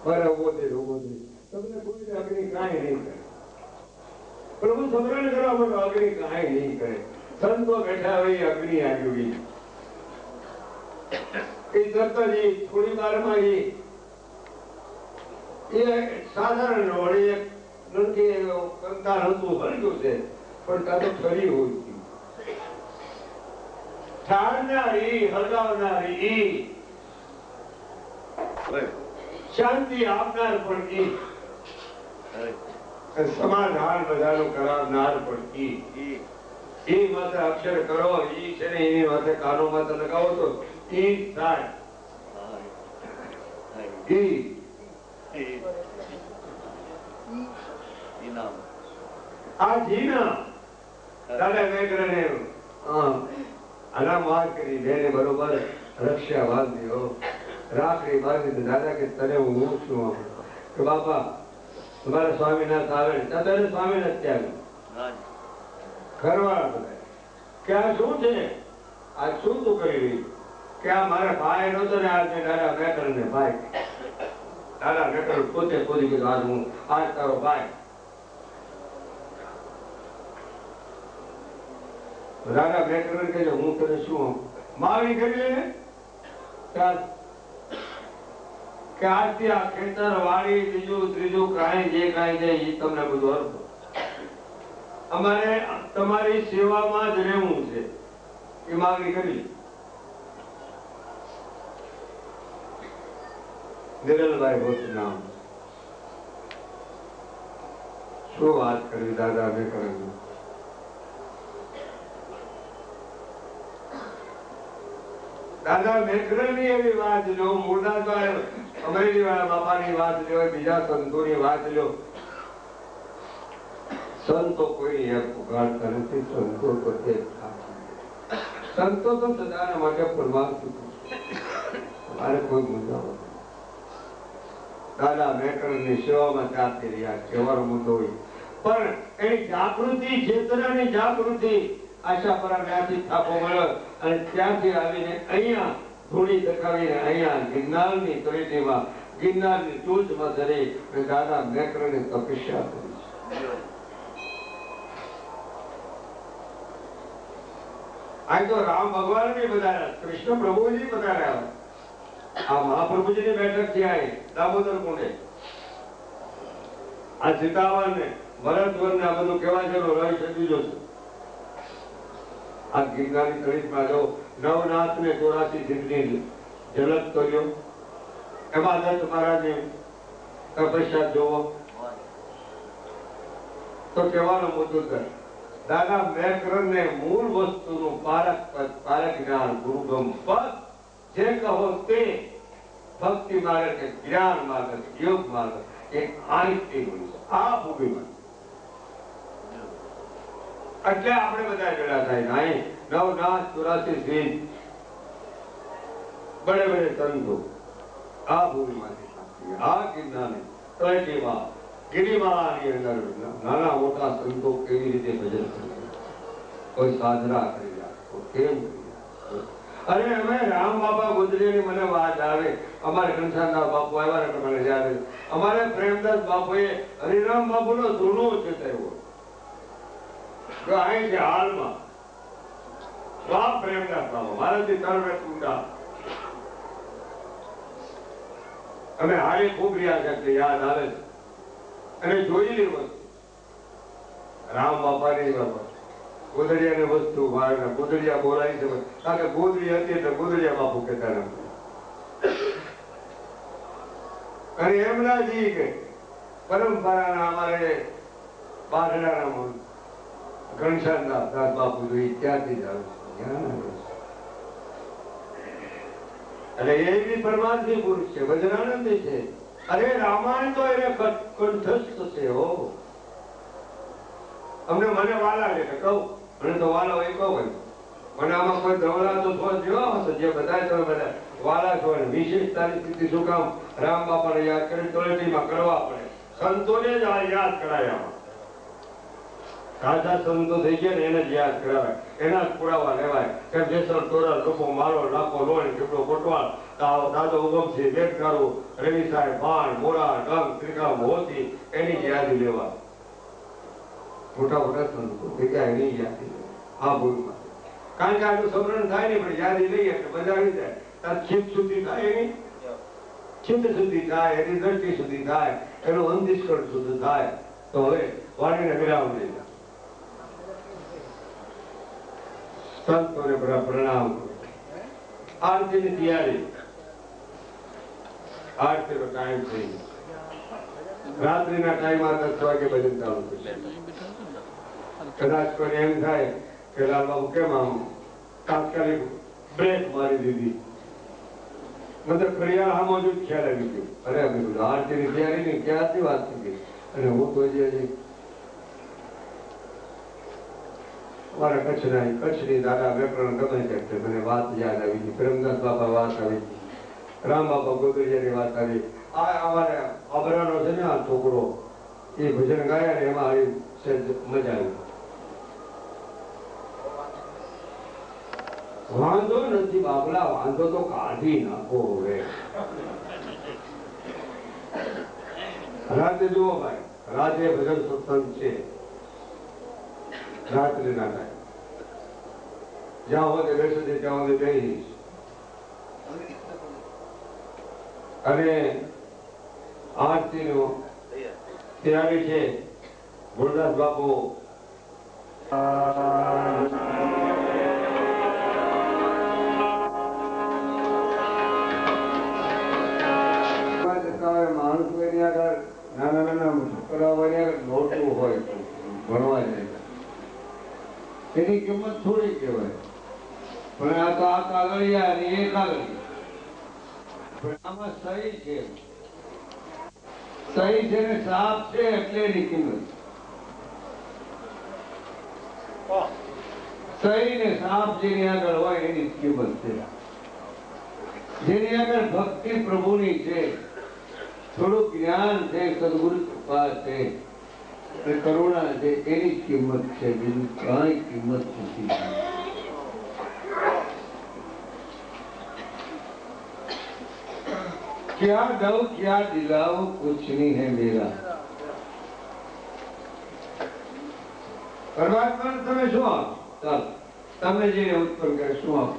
મારા ઉભો દે તમને કોઈ અગ્નિ કાંઈ નહીં કરે. પ્રભુ સમરણ કરવા માટે અગ્નિ કાંઈ નહીં કરે. સંતો બેઠા હોય અગ્નિ આવી એ દત્તજી થોડી વારમાં એ સાધારણ વળી એક નનકી કંકાલ હતું હળગ્યું છે પણ કાં તો ખરી હોય ઠારનારી હળગાવનારી શાંતિ આપનાર પણ સમાધાન બધાનું કરાવનાર પણ એ માત્ર અક્ષર કરો ઈ છે ને એની માથે કાનો માથે લગાવો તો ઈ થાય. આ જીના દાદા વેગરને અનામાર કરી બેને બરોબર રક્ષા બાંધ્યો રાખડી બાંધી. દાદા કે તને હું છું કે બાપા તમારા સ્વામીનાથ આવે તને સ્વામીનાથ ત્યાં ઘરવાળા બધા કે આ શું છે આ શું તું કરી રહી કે આ મારા ભાઈ નતો ને આજે દાદા મેકર ને ભાઈ દાદા મેકર પોતે ખોદી કીધું આજ હું આજ તારો ભાઈ. દાદા મેકર કહે હું તને શું માગણી કરી લે કે આજથી આ ખેતર વાડી બીજું ત્રીજું કાંઈ જે કાંઈ છે એ તમને બધું અર્થ અમારે તમારી સેવામાં જ રહેવું છે એ માગણી કરી. નિરલભાઈ ભોત નામ શું વાત કરી દાદા મેં કરેલું. દાદા મેકરણની એવી વાત લો મૂળદાસભાઈ અમરેલી વાળા બાપાની વાત લો બીજા સંતોની વાત લો. સંતો કોઈ એક પુકારતા નથી. સંતો તો સંતો તો સદાના માટે પરમાર્થ મારે કોઈ મુદ્દા દાદા મેકરણની સેવામાં ચાલતી રહ્યા કહેવાનો મુદ્દો હોય પણ એની જાગૃતિ ચેતનાની જાગૃતિ આશા પર ત્યાંથી થાપો મળ્યો અને ત્યાંથી આવીને અહીંયા ધૂળી દેખાવીને અહીંયા ગિરનારની તળેટીમાં ગિરનારની ટૂચમાં ધરી દાદા મેકરણની તપસ્યા કરી છે. આ તો રામ ભગવાન બી બધાયા કૃષ્ણ પ્રભુજી બધાયા આ મહાપ્રભુજીની બેઠક છે આ દામોદર કુંડે આ સીતાવન ને ભરતવન ને આ બધું કેવા છે રહી શક્યું છે. આ ગિરનારની તળેટીમાં જો નવનાથ ને 84 સિદ્ધની ઝલક કર્યો એમાં દત્ત મહારાજને તપસ્યા જોવો તો કહેવાનો મુદ્દો કરે દાદા મેકરણ ને મૂળ વસ્તુનું પારક જ્ઞાન ગુરુગમ પદ જે કહો તે ભક્તિ માર્ગ કે જ્ઞાન માર્ગ યોગ માર્ગ એક આંખથી આ ભૂમિમાં એટલે આપણે બધા ભેગા થાય નહીં. નવનાથ 84 સિદ્ધ બડે બડે સંતો આ ભૂમિમાંથી આ ગિરનારની તળેટીમાં ગિરિમાળાની અંદર નાના મોટા સંતો કેવી રીતે ભજન કરે કોઈ સાધના કરી રહ્યા કેમ કરી. અરે અમે રામ બાપા ગુજરીની મને વાત આવે અમારે ઘનશ્યામદાસ બાપુ આવ્યા ને મને યાદ અમારે પ્રેમદાસ બાપુએ હરિરામ બાપુનો ધૂણો ચેતાવ્યો અહીં છે હાલમાં બાપ પ્રેમદાસ બાપુ મારાથી તરવે ઊંડા અમે હારે ખૂબ રહ્યા છે યાદ આવે છે અને જોયેલી વસ્તુ રામ બાપાની બાબત ગોદડિયાની વસ્તુ ગોદડિયા બોલાય છે કારણ કે ગોદડી હતી એટલે ગોદડિયા બાપુ કહેતા નથી. અને એમના જી કે પરંપરાના અમારે બારડાના ઘનશ્યામદાસ બાપુ જોઈ ત્યાંથી જ આવે એટલે એ બી પરમાર્થી પુરુષ છે વજ્રાનંદી છે. અરે રામાયણ તો એને કંઠસ્થ છે હો. અમને મને વાલા છે કહું મને તો વાલા હોય કહો ભાઈ મને આમાં કોઈ ધવલા તો થોડા જેવા હશે જે બધા તમે બધા વાલા છો વિશેષતાની સ્થિતિ શું કામ રામ બાપાને યાદ કરી તળેટીમાં કરવા પડે સંતોને જ આ યાદ કરાય. આમાં કાચા સંતો થઈ ગયા ને એને જ યાદ કરાવાય, એના જ પુરાવા લેવાય. કે જેસર તોરા લોકો મારો નાખો લોણ કેટલો કોટવાળ દાદો ઉગમથી બેટકારું રવિ સાહેબ ભાણ મોરા ડંગ ત્રિકા મોતી એની જ યાદી લેવા. મોટા મોટા સંતો ભેગા એની યાદી આ ભૂલમાં. કારણ કે આનું સમરણ થાય ને પણ યાદી લઈએ એટલે મજા આવી જાય. તાર ચિત્ત સુધી થાય એની ચિત્ત સુધી થાય, એની દ્રષ્ટિ સુધી થાય, એનું અંતિષ્કરણ સુધી થાય. તો હવે વાણીને વિરામ લઈ જાય. સંતોને પ્રણામ. આરતીની તૈયારી. આરતીનો ટાઈમ થઈ ગયો. રાત્રિના ટાઈમમાં 10 વાગે ભજન ચાલુ થશે. કદાચ કોઈ એમ થાય કે લાલ બાબુ કેમ આમ તાત્કાલિક બ્રેક મારી દીધી. મતલબ ફરિયાદ આમાં જ ખ્યાલ આવી ગયો. અરે આરતીની તૈયારી ની ક્યાંથી વાત થઈ ગઈ. અને હું તો હજી મારા કચ્છની દાદા વ્યાકરણ ગમે છે. મને વાત યાદ આવી ગઈ. પ્રેમદાસ બાપા વાત આવી, રામ બાપા ગોગડિયાની વાત આવી. આ અમારે અબરાનો છે ને આ છોકરો એ ભજન ગાયા ને એમાં આવી મજા આવી. વાંધો નથી બાપલા, વાંધો તો કાઢી નાખો. હવે રાતે જુઓ ભાઈ, રાતે ભજન સત્સંગ છે. રાત્રિના ટાઈમ જ્યાં હોય બેસે છે ત્યાં સુધી બેસીશ. અને આરતીનો તૈયારી છે. ગુરદાસ બાપુ માણસ નાના નાના છોકરાઓને નોટવું હોય ભણવા જાય એની કિંમત થોડી કહેવાય. પણ આ તો આ કાગળિયા અને એ કાગળિયા પણ આમાં સહી છે, સહી છે ને સાફ છે એટલે એની કિંમત. સહી ને સાફ જેની આગળ હોય એની કિંમત છે. જેની આગળ ભક્તિ પ્રભુની છે, થોડું જ્ઞાન છે, સદગુરુ કૃપા છે, કરુણા છે, એની કિંમત છે. બીજું કઈ કિંમત નથી. क्या दो क्या दिलाओ कुछ नहीं है मेरा. પરમાત્મા તમે શું આપો? ચાલો તમે જે ઉત્પન્ન કરે શું આપો?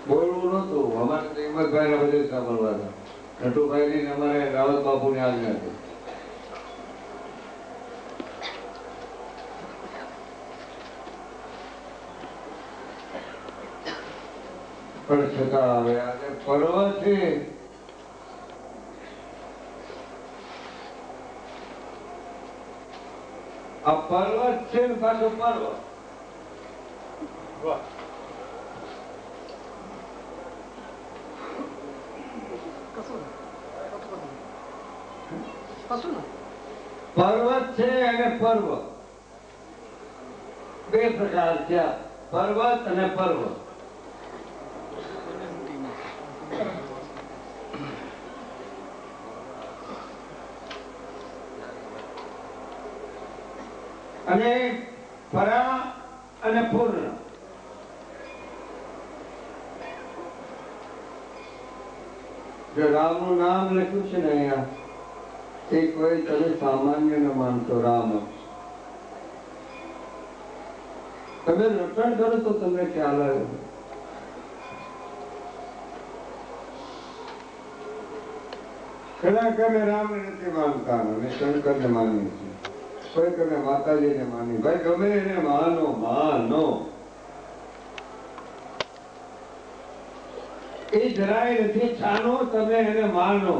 બોલવું નતું. અમારે તો હિંમતભાઈ ના બધે સાંભળવા હતા. નટુભાઈ ની અમારે રાવત બાપુ ની આજ્ઞા હતી. પણ છતાં હવે આજે પર્વ છે. આ પર્વત છે ને પાછો પર્વ. પર્વત છે અને પર્વ બે પ્રકાર છે. પર્વત અને પર્વ. અને પરા અને પૂર્ણ. જો રામનું નામ લખ્યું છે ને અહીંયા, એ કોઈ તમે સામાન્ય ન માનતો. રામ તમે રટણ કરો તો તમને ખ્યાલ આવે. કદાચ અમે રામને નથી માનતા અને શંકરને માનીએ છીએ. કોઈ તમે માતાજીને માની. ભાઈ ગમે એને માનો, માનો. એ જરાય નથી છાનો. તમે એને માનો.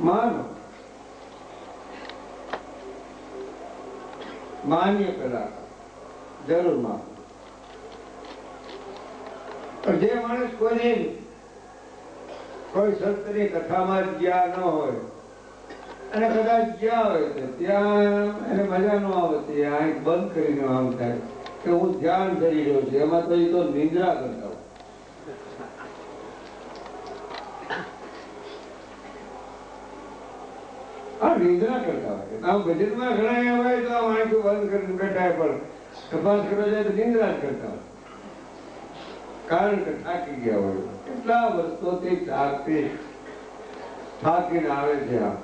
માનો. માનીએ પેલા જરૂર માનો. પણ જે માણસ કોઈ સંતની કથામાં ગયા ન હોય અને કદાચ ગયા હોય તો ત્યાં એને મજા ન આવે. આંખ બંધ કરીને આમ થાય કે હું ધ્યાન કરી રહ્યો છું. એમાં તો એ તો નિંદ્રા કરતા હોય. આ નિંદ્રા કરતા હોય. આમ ભજનમાં ઘણા એવા હોય તો આમ આંખો બંધ કરીને બેઠા પણ તપાસ કરવા જાય તો નિંદ્રા જ કરતા હોય. કારણ કે થાકી ગયા હોય. કેટલા વર્ષોથી થાકીને આવે છે આ.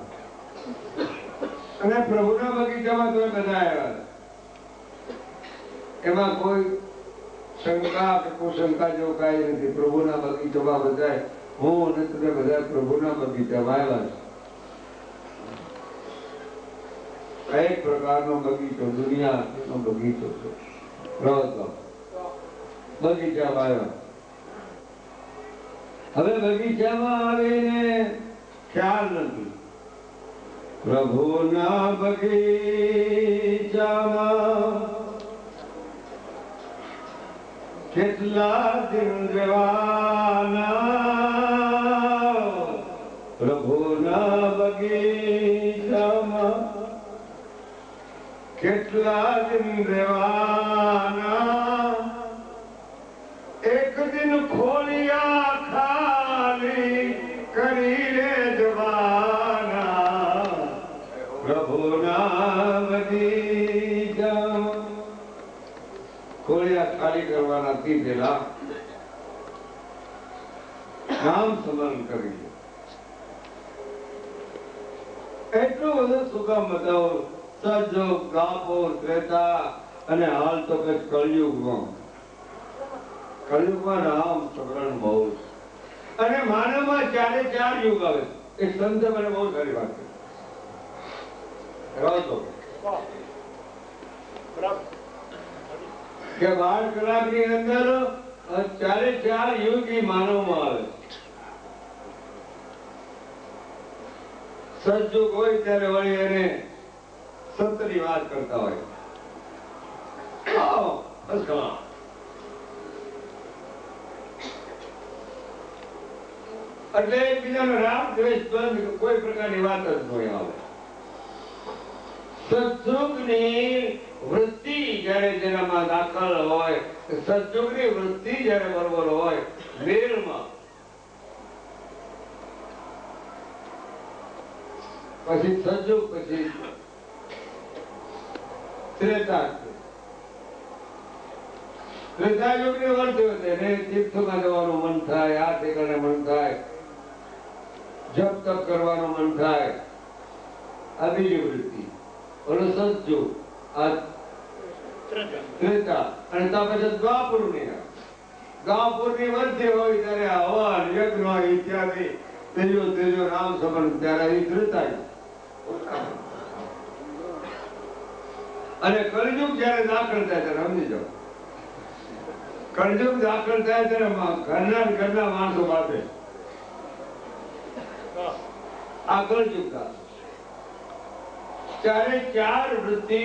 અને પ્રભુના બગીચામાં તમે બધા આવ્યા, એમાં કોઈ શંકા કે કુશંકા જેવું કાંઈ નથી. પ્રભુના બગીચામાં બધા હું અને તમે બધા પ્રભુના બગીચામાં આવ્યા છે. એક પ્રકારનો બગીચો, દુનિયાનો બગીચો છે. બગીચામાં આવ્યા. હવે બગીચામાં આવીને ખ્યાલ નથી. પ્રભુના બગીચામાં કેટલા દિન રહેવાના, પ્રભુના બગીચામાં કેટલા દિન રહેવાના. એક દિન ખોલિયા ખાલી કરી લે જવાના, પ્રભુના બગીચામાં. ખોલિયા ખાલી કરવાના થી પેલા નામ સ્મરણ કરી લે. એટલું બધું સુકામ બતાવો. સજ્જોગ, દ્વાપર, ત્રેતા અને હાલ તો કે કળિયુગમાં. કળિયુગમાં રામ સ્મરણ બહુ છે. અને માનવમાં 4 યુગ આવે. એ સંત મને બહુ સારી વાત છે. કે 12 કલાકની અંદર 4 યુગ માનવમાં આવે. સજ્જુગ હોય ત્યારે વળી એને સંતની વાત કરતા હોય. એટલે એકબીજાનો રાગ દ્વેષ બંધ, કોઈ પ્રકારની વાત જ નહીં આવે. સજ્જુગની વૃત્તિ જયારે જેનામાં દાખલ હોય, સજ્જુગની વૃત્તિ જયારે બરોબર હોય મેળમાં, પછી સજ્જુગ, પછી ત્રેતા. ત્રેતા યુગની વર્તી વધે ને તીર્થમાં જવાનું મન થાય, આ ઠેકાણે મન થાય, જપ તપ કરવાનું મન થાય. આ બીજી વૃત્તિ. ઓલો સજ્જુગ, આ ત્રેતા. અને ત્યાં પછી દ્વાપુરની. દ્વાપુરની વર્તી હોય ત્યારે હવન, યજ્ઞ ઇત્યાદિ ત્રીજો નામ સંબંધ, ત્યારે એ ત્રેતા. અને કળયુગ જયારે દાખલ થાય ત્યારે સમજી જાઓ. કળયુગ દાખલ થાય ત્યારે ઘરના માણસો બાપે આ કળયુગ દાખલ. ત્યારે 4 વૃત્તિ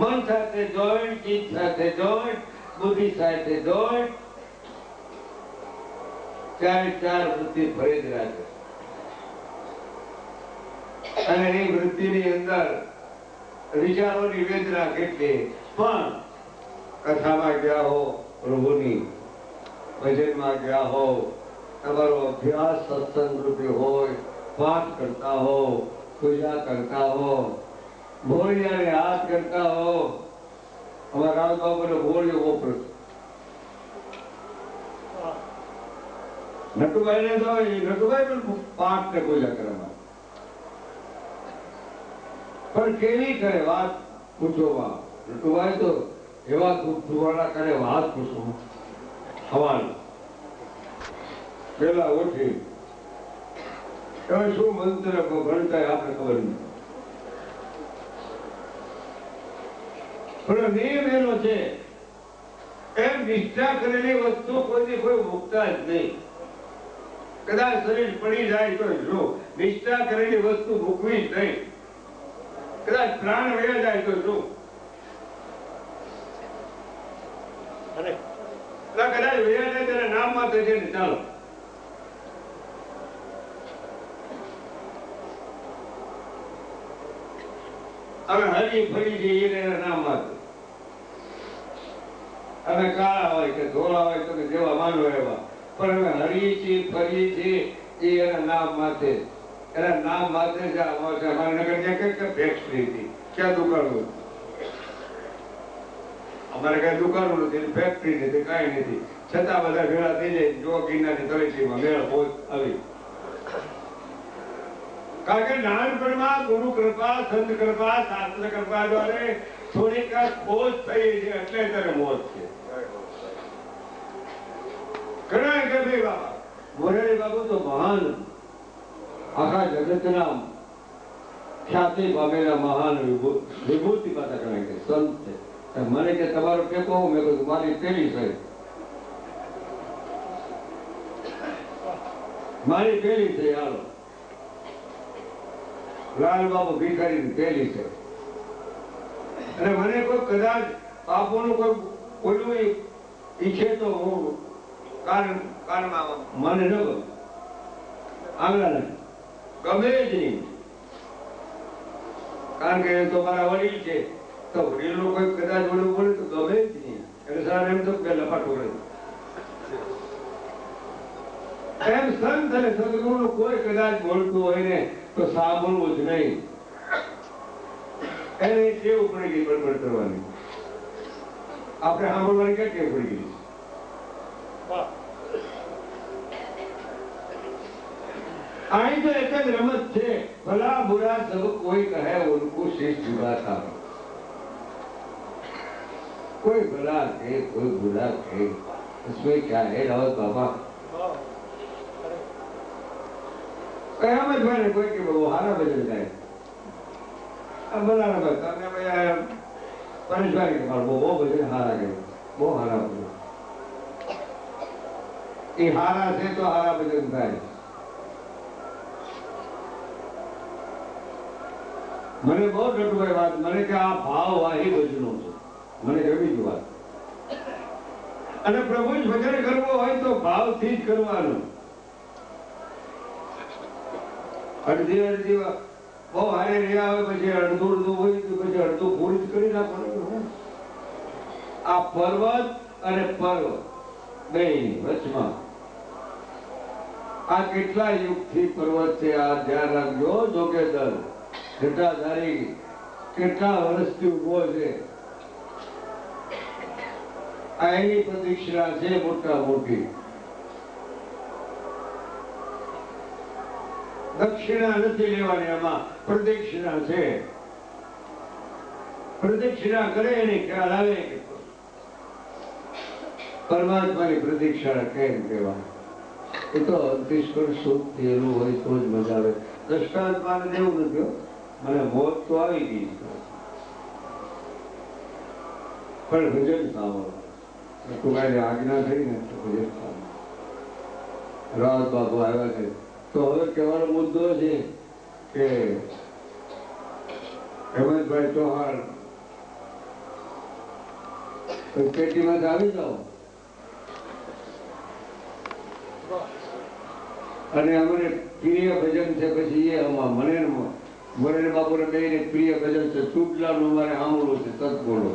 મન સાથે જોઈન્ટ, ચિત્ત સાથે જોઈન્ટ, બુદ્ધિ સાથે જોઈન્ટ, ત્યારે 4 વૃત્તિ ફરી જ રાખે. અને એ વૃત્તિની અંદર વિચારોની વેદના કેટલી. પણ કથામાં ગયા હો પ્રભુની, ભજનમાં ગયા હો, તમારો અભ્યાસ સત્સંગ રૂપી હોય, પાઠ કરતા હો, પૂજા કરતા હો, ભોળિયાને હાથ કરતા હો. અમારા રામબાબુને ભોળિયો વપરો. નટુભાઈને તો નટુભાઈ પણ પાઠ ને પૂજા કરવા. પણ કેવી કરે વાત પૂછોમાં. નટુભાઈ તો એવા ધુવાડા કરે, વાત પૂછો. સવાલ પેલા ઉઠી હવે શું મંત્ર ભણતા આપણે ખબર નથી. પણ નિયમ એનો છે, એમ નિષ્ઠા કરેલી વસ્તુ કોઈથી કોઈ મુકતા જ નહીં. કદાચ શરીર પડી જાય તો જો નિષ્ઠા કરેલી વસ્તુ મૂકવી જ નહીં. કદાચ પ્રાણ વયા જાય તો શું, કદાચ વયા જાય ત્યારે નામમાં તો છે ને ચાલો. અમે હરી ફરી જઈએ એના નામમાં. અમે કાળા હોય કે ધોળા હોય તો જેવા માનો એવા, પણ અમે હરીએ છીએ, ફરીએ છીએ એ એના નામ માથે. એના નામ માત્ર છે અમારા નગર ક્યાં કે ફેક્ટરી હતી, ક્યાં દુકાનો, અમારે કઈ દુકાનો નથી, ફેક્ટરી નથી, કઈ નથી, છતાં બધા ભેળા થઈ જાય જો ગિરનારની તળેટીમાં મેળ પહોંચ આવી. કારણ કે નાનપણમાં ગુરુ કૃપા, સંત કૃપા, શાસ્ત્ર કૃપા દ્વારા થોડીક ખોજ થઈ છે એટલે ત્યારે મોત છે. ઘણા કે ભાઈ બાબા મોરારી બાબુ તો મહાન, આખા જગતના ખ્યાતિ પામેલા મહાન વિભૂતિ પાછા ગણાય કે સંત છે. મને કે તમારો ટેકો હું, મેં કહ્યું મારી પેલી છે, મારી પેલી છે. હાલો લાલ બાબુ ભિખારી પેલી છે. અને મને કોઈ કદાચ બાપુનું કોઈ ઓલું ઈચ્છે તો હું કાનમાં મને ન ગમે, આગળ ગમે જ નહીં. કારણ કે તો મારા વડીલ છે, તો વડીલનું કોઈ કદાચ ઓલું બોલે તો ગમે જ નહીં. એટલે સાહેબ એમ તો કે લપાટું કરે એમ સંત અને સદગુરુનું કોઈ કદાચ બોલતું હોય ને તો સાંભળવું જ નહીં. એને ટેવ પડી ગઈ બડબડ કરવાની. આપણે સાંભળવાની ક્યાં ટેવ પડી ગઈ? અહીં તો એક જ રમત છે, ભલા બુરા સબ કોઈ કહે ઉनको शेष जुड़ा था. कोई भला है कोई बुरा है, इसमें क्या है रावत बाबा? कयामत भाई ने कोई के वो हारा भजन गाए, अब बोला ना તમને ભાઈ પરેશભાઈ કે મારો બહુ ભજન હારા ગયો, બહુ હારા ભજન. એ હારા છે તો હારા ભજન ગાય. મને બહુ ડટુભાઈ વાત, મને કે આ ભાવ વાહી ભજનો છે, મને ગમી જ વાત. અને પ્રભુ જ ભજન કરવો હોય તો ભાવથી જ કરવાનું. અડધી અડધી બહુ હારે રહ્યા હોય પછી અડધું અડધું હોય તો પછી અડધું પૂરી જ કરી નાખવાનું. આ પર્વત અને પર્વત બે વચમાં આ કેટલા યુગથી પર્વત છે. આ ધ્યાન રાખજો. જોગેદર જટાધારી કેટલા વર્ષથી ઉભો છે. આ એની પ્રદક્ષિણા છે મોટા મોટી. દક્ષિણા નથી લેવાની, આમાં પ્રદક્ષિણા છે. પ્રદક્ષિણા કરે એને ખ્યાલ આવે કે પરમાત્માની પ્રદક્ષિણા કેમ કહેવાય. એ તો અંતિષ્કર શુદ્ધ થયેલું હોય તો જ મજા આવે. દ્રષ્ટાંત માને દેવું નથી, મને મોત તો આવી ગઈ પણ ભજન સાંભળો. કુમારી આજ્ઞા થઈ ને તો ભજન સાંભળો. રાવત બાપુ આવ્યા છે તો હવે કહેવાનો મુદ્દો છે કે હેમંતભાઈ ચૌહાણ પેટીમાં આવી જાઓ અને અમને પ્રિય ભજન છે. પછી એ મને મોરેન બાપુને બેને પ્રિય ભજન છે, ચૂટલાનું અમારે સાંભળવું છે, સત બોલો.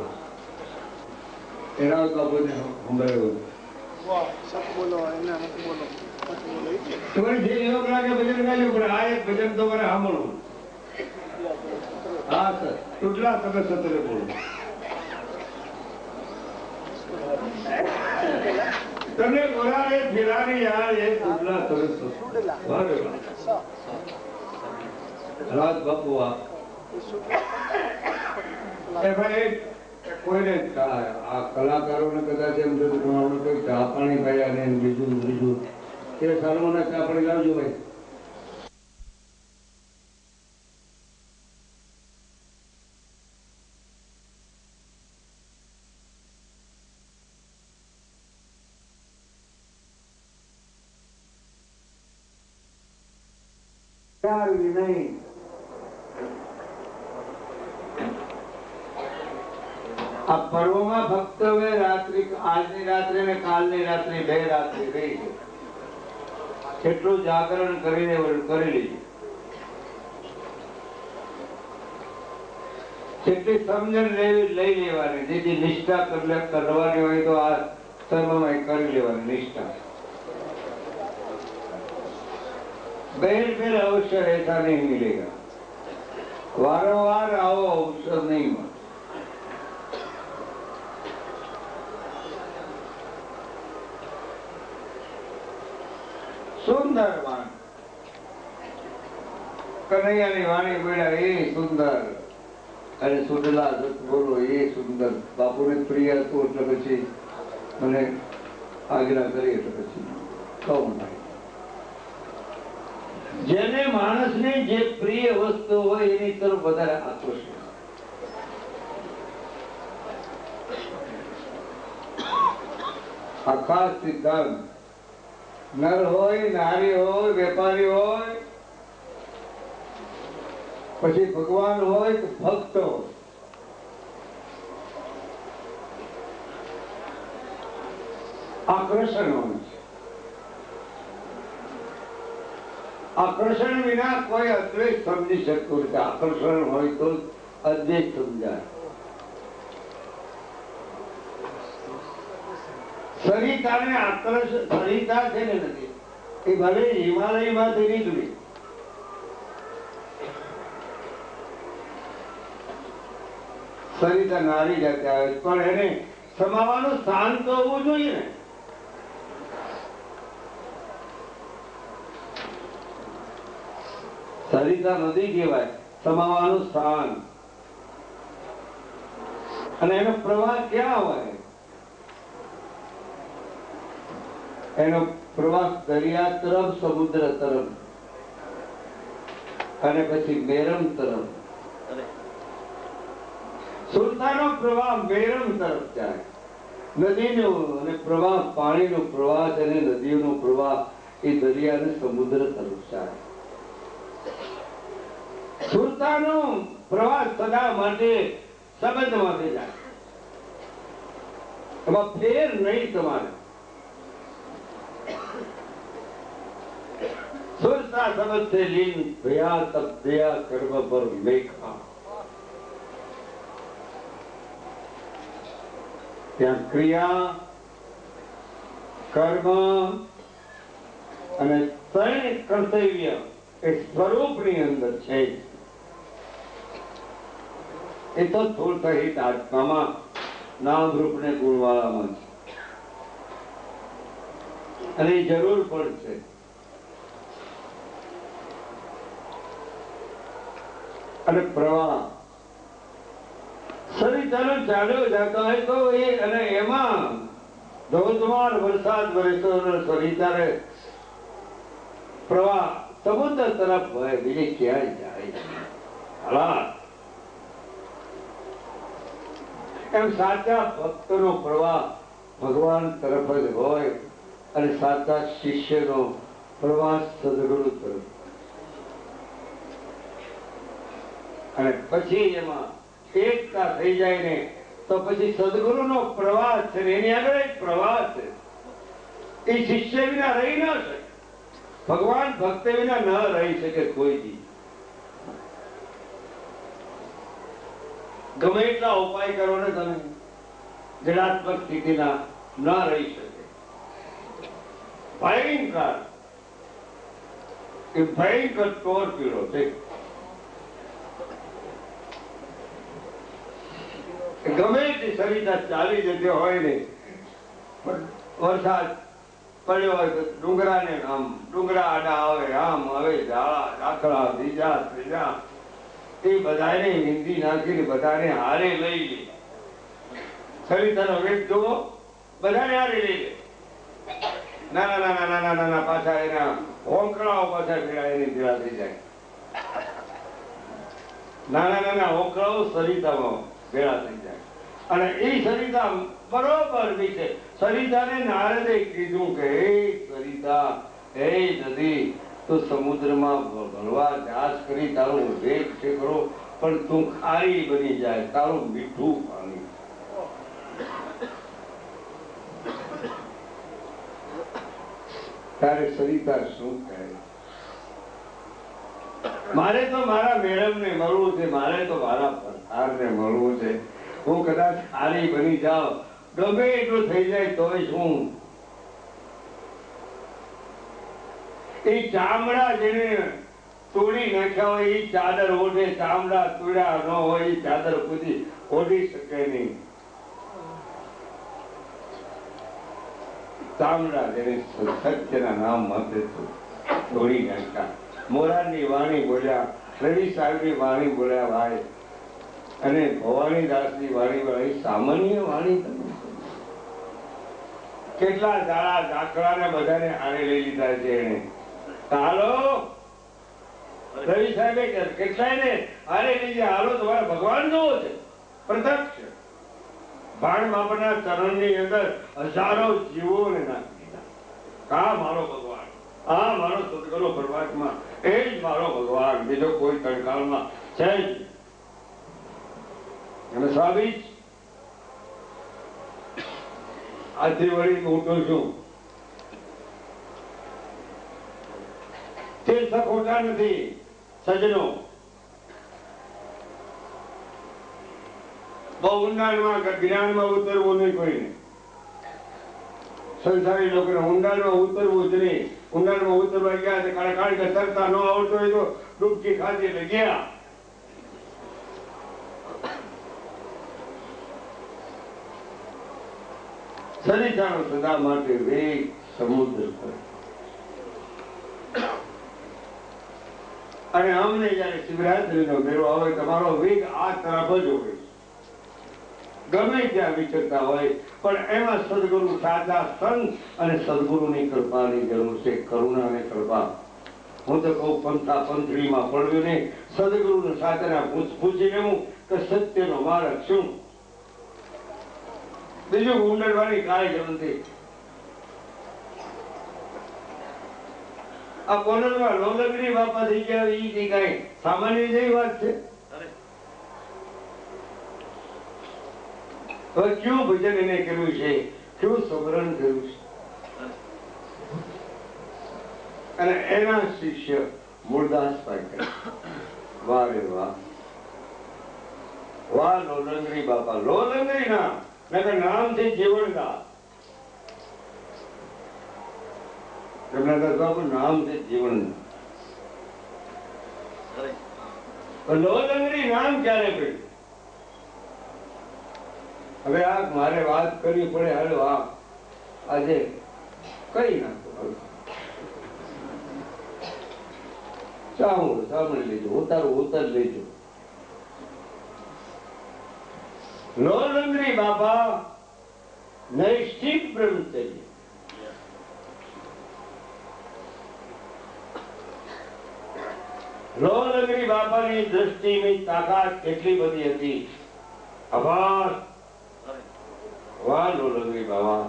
એ રાવત બાપુને સંભળાવ્યું તમારે જે યોગ લાગે ભજન ગાયું, પણ આ એક ભજન તમારે સાંભળવું. હા સર, ચૂટલા તમે સતરે બોલો. તમને ગોરાએ ફેરાની યાર એ ચૂટલા તમે રાત બાપુ એ ભાઈ કોઈને આ કલાકારોને કદાચ એમ થતું કે આપણે કોઈ ચા પાણી પાયા ને બીજું એ સાલમોના ચા પાણી લાવજો ભાઈ. નહીં આ પર્વમાં ફક્ત હવે રાત્રિ, આજની રાત્રે ને કાલની રાત્રે બે રાત્રિ રહી છે. કેટલું જાગરણ કરીને કરી લીધું, કેટલી સમજણ લઈ લેવાની, જેથી નિષ્ઠા કરવાની હોય તો આ સર્વમાં કરી લેવાની નિષ્ઠા. बेर बेर अवसर ऐसा नहीं मिलेगा, वारंवार आओ अवसर नहीं मिले। सुंदर वाणी कन्हैयाની વાણી બોલ્યા એ સુંદર અને સુડલા બોલો એ સુંદર બાપુને પ્રિય હતું એટલે પછી મને આજ્ઞા કરી એટલે પછી કહું નહીં. જેને માણસને જે પ્રિય વસ્તુ હોય એની તરફ વધારે આકર્ષણ. આ ખાસ સિદ્ધાંત નર હોય નારી હોય વેપારી હોય પછી ભગવાન હોય કે ભક્ત હોય, આકર્ષણ હોય છે. આકર્ષણ વિના કોઈ અદ્વૈત સમજી શકતું નથી. આકર્ષણ હોય તો અદ્વૈત સમજાય. સરિતાને આકર્ષણ, સરિતા છે ને નથી એ ભલે હિમાલયમાંથી નીકળી, સરિતા નારી જાતે આવે પણ એને સમાવાનું સ્થાન તો હોવું જોઈએ ને. સરિતા નદી કહેવાય, સમાવાનું સ્થાન. અને એનો પ્રવાહ ક્યાં હોય? એનો પ્રવાહ દરિયા તરફ, સમુદ્ર તરફ અને પછી મેરમ તરફ. સુરતાનો પ્રવાહ મેરમ તરફ જાય. નદીનો અને પ્રવાહ, પાણીનો પ્રવાહ અને નદીનો પ્રવાહ એ દરિયા અને સમુદ્ર તરફ જાય. સુરતાનો પ્રવાહ સદા માટે સંબંધમાંથી જાય. એમાં ફેર નહીં તમારે. સુરતા શબ્દ से लीन भया तब दया कर्म पर मेघा. ત્યાં ક્રિયા, કર્મ અને ત્રણ કર્તવ્ય એ સ્વરૂપની અંદર છે. એ તો સ્થૂળ સહિત આત્મામાં નામ રૂપને ગુણવાળામાં છે અને એ જરૂર પણ છે. અને પ્રવાહ સરિતાનો ચાલ્યો જતો હોય તો એ અને એમાં ધોધમાર વરસાદ વરસતો સરિતાને પ્રવાહ સમુદ્ર તરફ હોય, બીજે ક્યાંય જાય. એમ સાચા ભક્તનો પ્રવાહ ભગવાન તરફ જ હોય અને સાચા શિષ્યનો પ્રવાહ સદગુરુ તરફ. અને પછી એમાં એકતા થઈ જાય ને તો પછી સદગુરુનો પ્રવાહ છે, એની આગળ એક પ્રવાહ છે. એ શિષ્ય વિના રહી ન શકે, ભગવાન ભક્ત વિના ન રહી શકે કોઈ દી. ગમે એટલા ઉપાય કરો ને તમે, જડાત્મક સ્થિતિના ન રહી શકે. ભયંકર એ ભયંકર ટોર પીડો છે. ગમે તે સરિતા ચાલી જતી હોય ને, વરસાદ પડ્યો હોય તો ડુંગરાને આમ ડુંગરા આડા આવે, આમ આવે, ઝાડા ઝાકડા બીજા ત્રીજા એ બધાને હિન્દી નાખીને બધાને હારે લઈ લે. સરિતાનો વેગ જોવો, બધાને હારે લઈ લે. નાના નાના નાના નાના પાછા એના હોંકળાઓ પાછા ભેળા એની ભેળા થઈ જાય. નાના નાના હોંકળાઓ સરિતામાં ભેળા થઈ જાય. અને એ સરિતા બરોબર બી છે. સરિતાને નારદે કીધું કે હે સરિતા, હે નદી, તું સમુદ્રમાં ભરવા જાસ કરી, તારો વેગ છે કરો, પણ તું ખારી બની જાય, તારું મીઠું પાણી. તારે સરિતા શું કહે? મારે તો મારા મેડમને મળવું છે, મારે તો મારા પ્રધાનને મળવું છે. હું કદાચ ખારી બની જાઉં, ગમે એટલું થઈ જાય તોય શું? એ ચામડા જેને તોડી નાખ્યા હોય એ ચાદર ઓઢે, ચામડા તોડ્યા ન હોય એ ચાદર પૂછી ઓઢી શકે નહીં. ચામડા જેને સત્યના નામ માટે તોડી નાખ્યા. મોરારની વાણી બોલ્યા, રવિ સાહેબની વાણી બોલ્યા ભાઈ, અને ભવાની દાસની વાણી બોલ્યા. એ સામાન્ય વાણી તમે કેટલા દાડા દાખલાને બધાને આને લઈ લીધા છે એને. હાલો રવિ સાહેબે કેટલાય ને આને લીધે હાલો તમારા ભગવાન જોવો છે પ્રત્યક્ષ. ભાણ બાપના ચરણની અંદર હજારો જીવોને નાખી દીધા. કા મારો ભગવાન, આ મારો સદગુરુ પરમાત્મા, એ જ મારો ભગવાન, બીજો કોઈ તણકાળમાં છે જ. અને સ્વામી આજથી વળી હું તો છું. તીર્થ ખોટા નથી સજનો. બહુ ઊંડાણમાં જ્ઞાનમાં ઉતરવું નહીં કોઈને. સંસારી લોકોને ઊંડાણમાં ઉતરવું જ નહીં. ઊંડાણમાં ઉતરવા ગયા છે કારણ કે તરતા ન આવડતો હોય તો ડૂબકી ખાધી એટલે ગયા. સરિતાનો સદા માટે વેગ સમુદ્ર પર. અને અમને જયારે શિવરાત્રીનો મેળો આવે તમારો વેગ આ તરફ જ હોય, ગમે ત્યાં વિચરતા હોય, પણ એમાં સદગુરુ સાચા સંત અને સદગુરુની કૃપાની જરૂર છે, કરુણા અને કૃપા. હું તો કહું પંથા પંથરીમાં પડ્યું નહીં, સદગુરુ સાચાના પૂછી લેવું કે સત્યનો માર્ગ શું. બીજું ઉંડળવાની કાંઈ જરૂર નથી. આ કોનલમાં લોલગરી બાપા થઈ ગયા એ કઈ સામાન્ય જેવી વાત છે. હવે કયું ભજન એને કર્યું છે, કયું સમરણ કર્યું છે. અને એના શિષ્ય મૂળદાસ ભાઈ. વાહ રે વાહ, વાહ લોલંગરી બાપા. લોલંગરી ના નામ છે જીવનદાસ. જમનાદાસ બાપુ નામ છે જીવનદાસ. લોલંગરી નામ ક્યારે પડ્યું? હવે આ મારે વાત કરવી પડે. હાલો આ આજે કઈ નાખો, સાંભળી લેજો, ઉતાર લેજો. લોલંગરી બાપા નૈષ્ઠિક બ્રહ્મચર્ય. લોલંગરી બાપાની દ્રષ્ટિની તાકાત કેટલી બધી હતી. આભાર. વાહ લોલંગરી બાબા.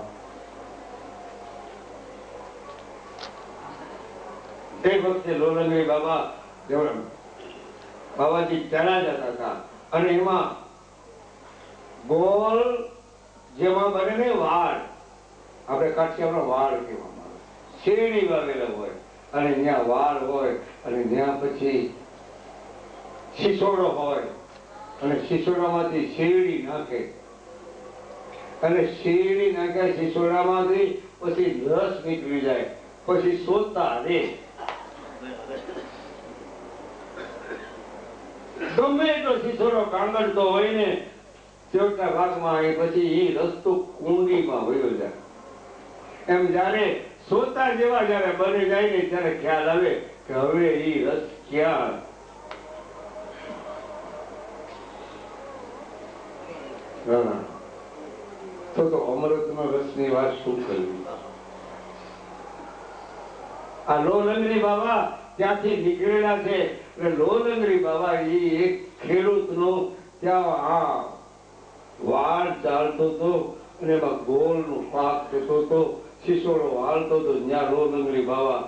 તે વખતે લોલંગરી બાબા બાબાજી ચણા જતા હતા અને એમાં ગોળ જેમાં બને ને વાળ, આપણે કાઠિયાવાડનો વાળ કહેવામાં આવે, શેરડી વાવેલા હોય અને ત્યાં વાળ હોય અને ત્યાં પછી શિસોડો હોય અને શિસોડામાંથી શેરડી નાખે અને શેરડી નાખે શિસોડામાંથી પછી રસ નીકળી જાય, પછી શોધતા રે. ગમે એટલો શિસોડો કાંગળતો હોય ને છેવટના ભાગમાં એ પછી એ રસ્તો કુંડીમાં વયો જાય. એમ જયારે સોતા જેવા જયારે બની જાય ને ત્યારે ખ્યાલ આવે કે હવે એ રસ ક્યાં. તો અમૃતમાં રસની વાત શું કરવી. આ લોલંગરી બાબા ત્યાંથી નીકળેલા છે. લોલંગરી બાબા એ એક ખેડૂતનો ત્યાં આ વાળ ચાલતો હતો અને એમાં ગોળ નું પાક થતો હતો, શિસોડો હાલતો હતો. ત્યાં લોલંગરી બાબા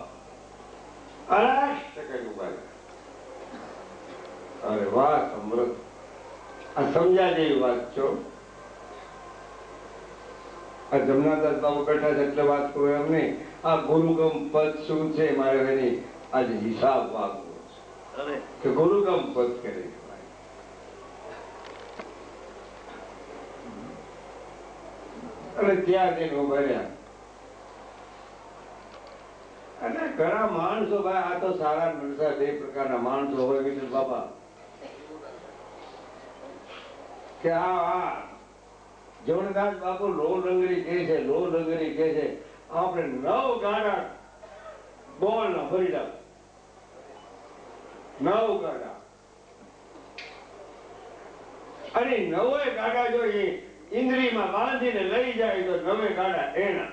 અરે વાહ સમૃદ્ધ. આ સમજ્યા જેવી વાત છો. આ જમનાદાસ બાબુ બેઠા છે એટલે વાત કરું એમ નહીં. આ ગુરુગમ પદ શું છે મારે એની આજે હિસાબ વાગવો છે કે ગુરુગમ પદ કરે. અને ત્યાં જઈને ઉભા રહ્યા અને ઘણા માણસો ભાઈ આ તો સારા નરસા બે પ્રકારના માણસો હોય વિઠ્ઠલ બાપા કે આ જવણદાસ બાપુ લો લંગડી કહે છે, લો લંગડી કહે છે. આપણે 9 ગાડા બોલ ના ભરી લાવ, 9 ગાડા, અને 9 ગાડા જો એ ઇન્દ્રીમાં બાંધીને લઈ જાય તો 9 ગાડા એના.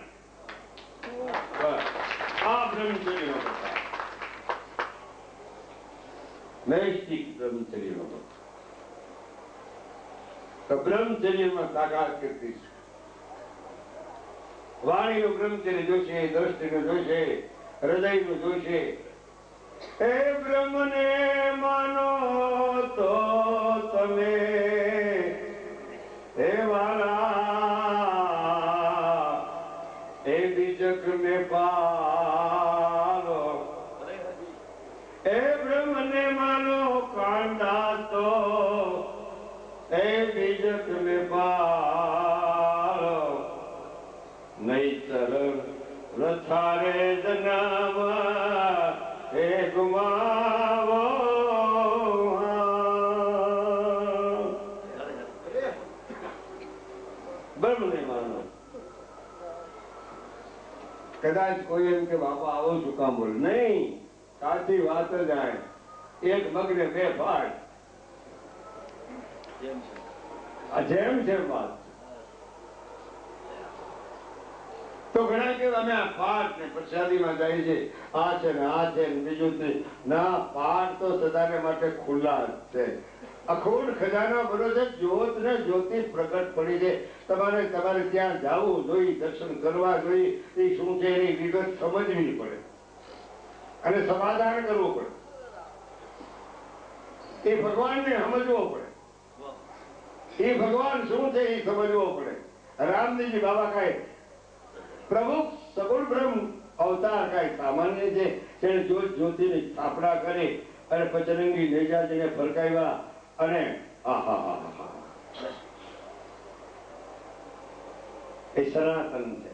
આ બ્રહ્મચર્યનો પ્રકાર, નૈષ્ઠિક બ્રહ્મચર્યનો પ્રકાર. તો બ્રહ્મચર્યમાં તાકાત કેટલી છે. વાણીનું બ્રહ્મચર્ય જોશે, દ્રષ્ટિનું જોશે, હૃદયનું જોશે. એ બ્રહ્મને માનો તો તમે હે વાલા, એ બીજક ને પાલો. એ બ્રહ્મને માનો કાંડા તો એ બીજક ને પાલો. નહીતર રથારે જન્મ એ ગુમાવો. બ્રહ્મને માનો. કદાચ કોઈ એમ કે બાપા આવો શું કામ બોલ? નહીં, સાચી વાત જ આય. એક મગને 2 ફાટ. જેમ છે વાત. તો ઘણા કે અમે આ પાઠ ને પ્રસાદીમાં જાય છે, આ છે ને આ છે ને બીજું ના. પાઠ તો સદાને માટે ખુલ્લા જ છે. અખૂટ ખજાના ભરો છે. જ્યોત ને જ્યોતિ પ્રગટ પડી છે. તમારે ત્યાં જવું જોઈએ, દર્શન કરવા જોઈએ. એ શું છે એની વિગત સમજવી પડે અને સમાધાન કરવું પડે. એ ભગવાનને સમજવો પડે. એ ભગવાન શું છે એ સમજવો પડે. રામજીજી બાબા કહે પ્રભુ સગુણ બ્રહ્મ અવતાર કઈ સામાન્ય છે. તેને જ્યોત જ્યોતિની સ્થાપના કરી અને પચરંગી નેજાજીને ફરકાવ્યા અને એ સનાતન છે.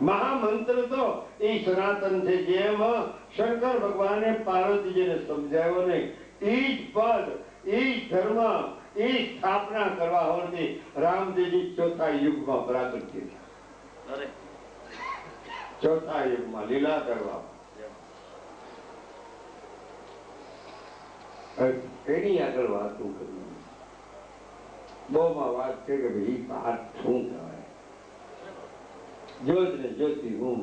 મહામંત્ર તો એ સનાતન છે. જેમ શંકર ભગવાને પાર્વતીજીને સમજાવ્યો ને એ જ પદ, એ જ ધર્મ, એ સ્થાપના કરવા હોતી રામજીજી 4થા યુગમાં પ્રાગટ્ય થયા. 4થા યુગમાં લીલા કરવા. એની આગળ વાતું કરી. બહુમાં વાત છે કે ભાઈ વાત શું કહેવાય? જ્યોત ને જ્યોતિ હું.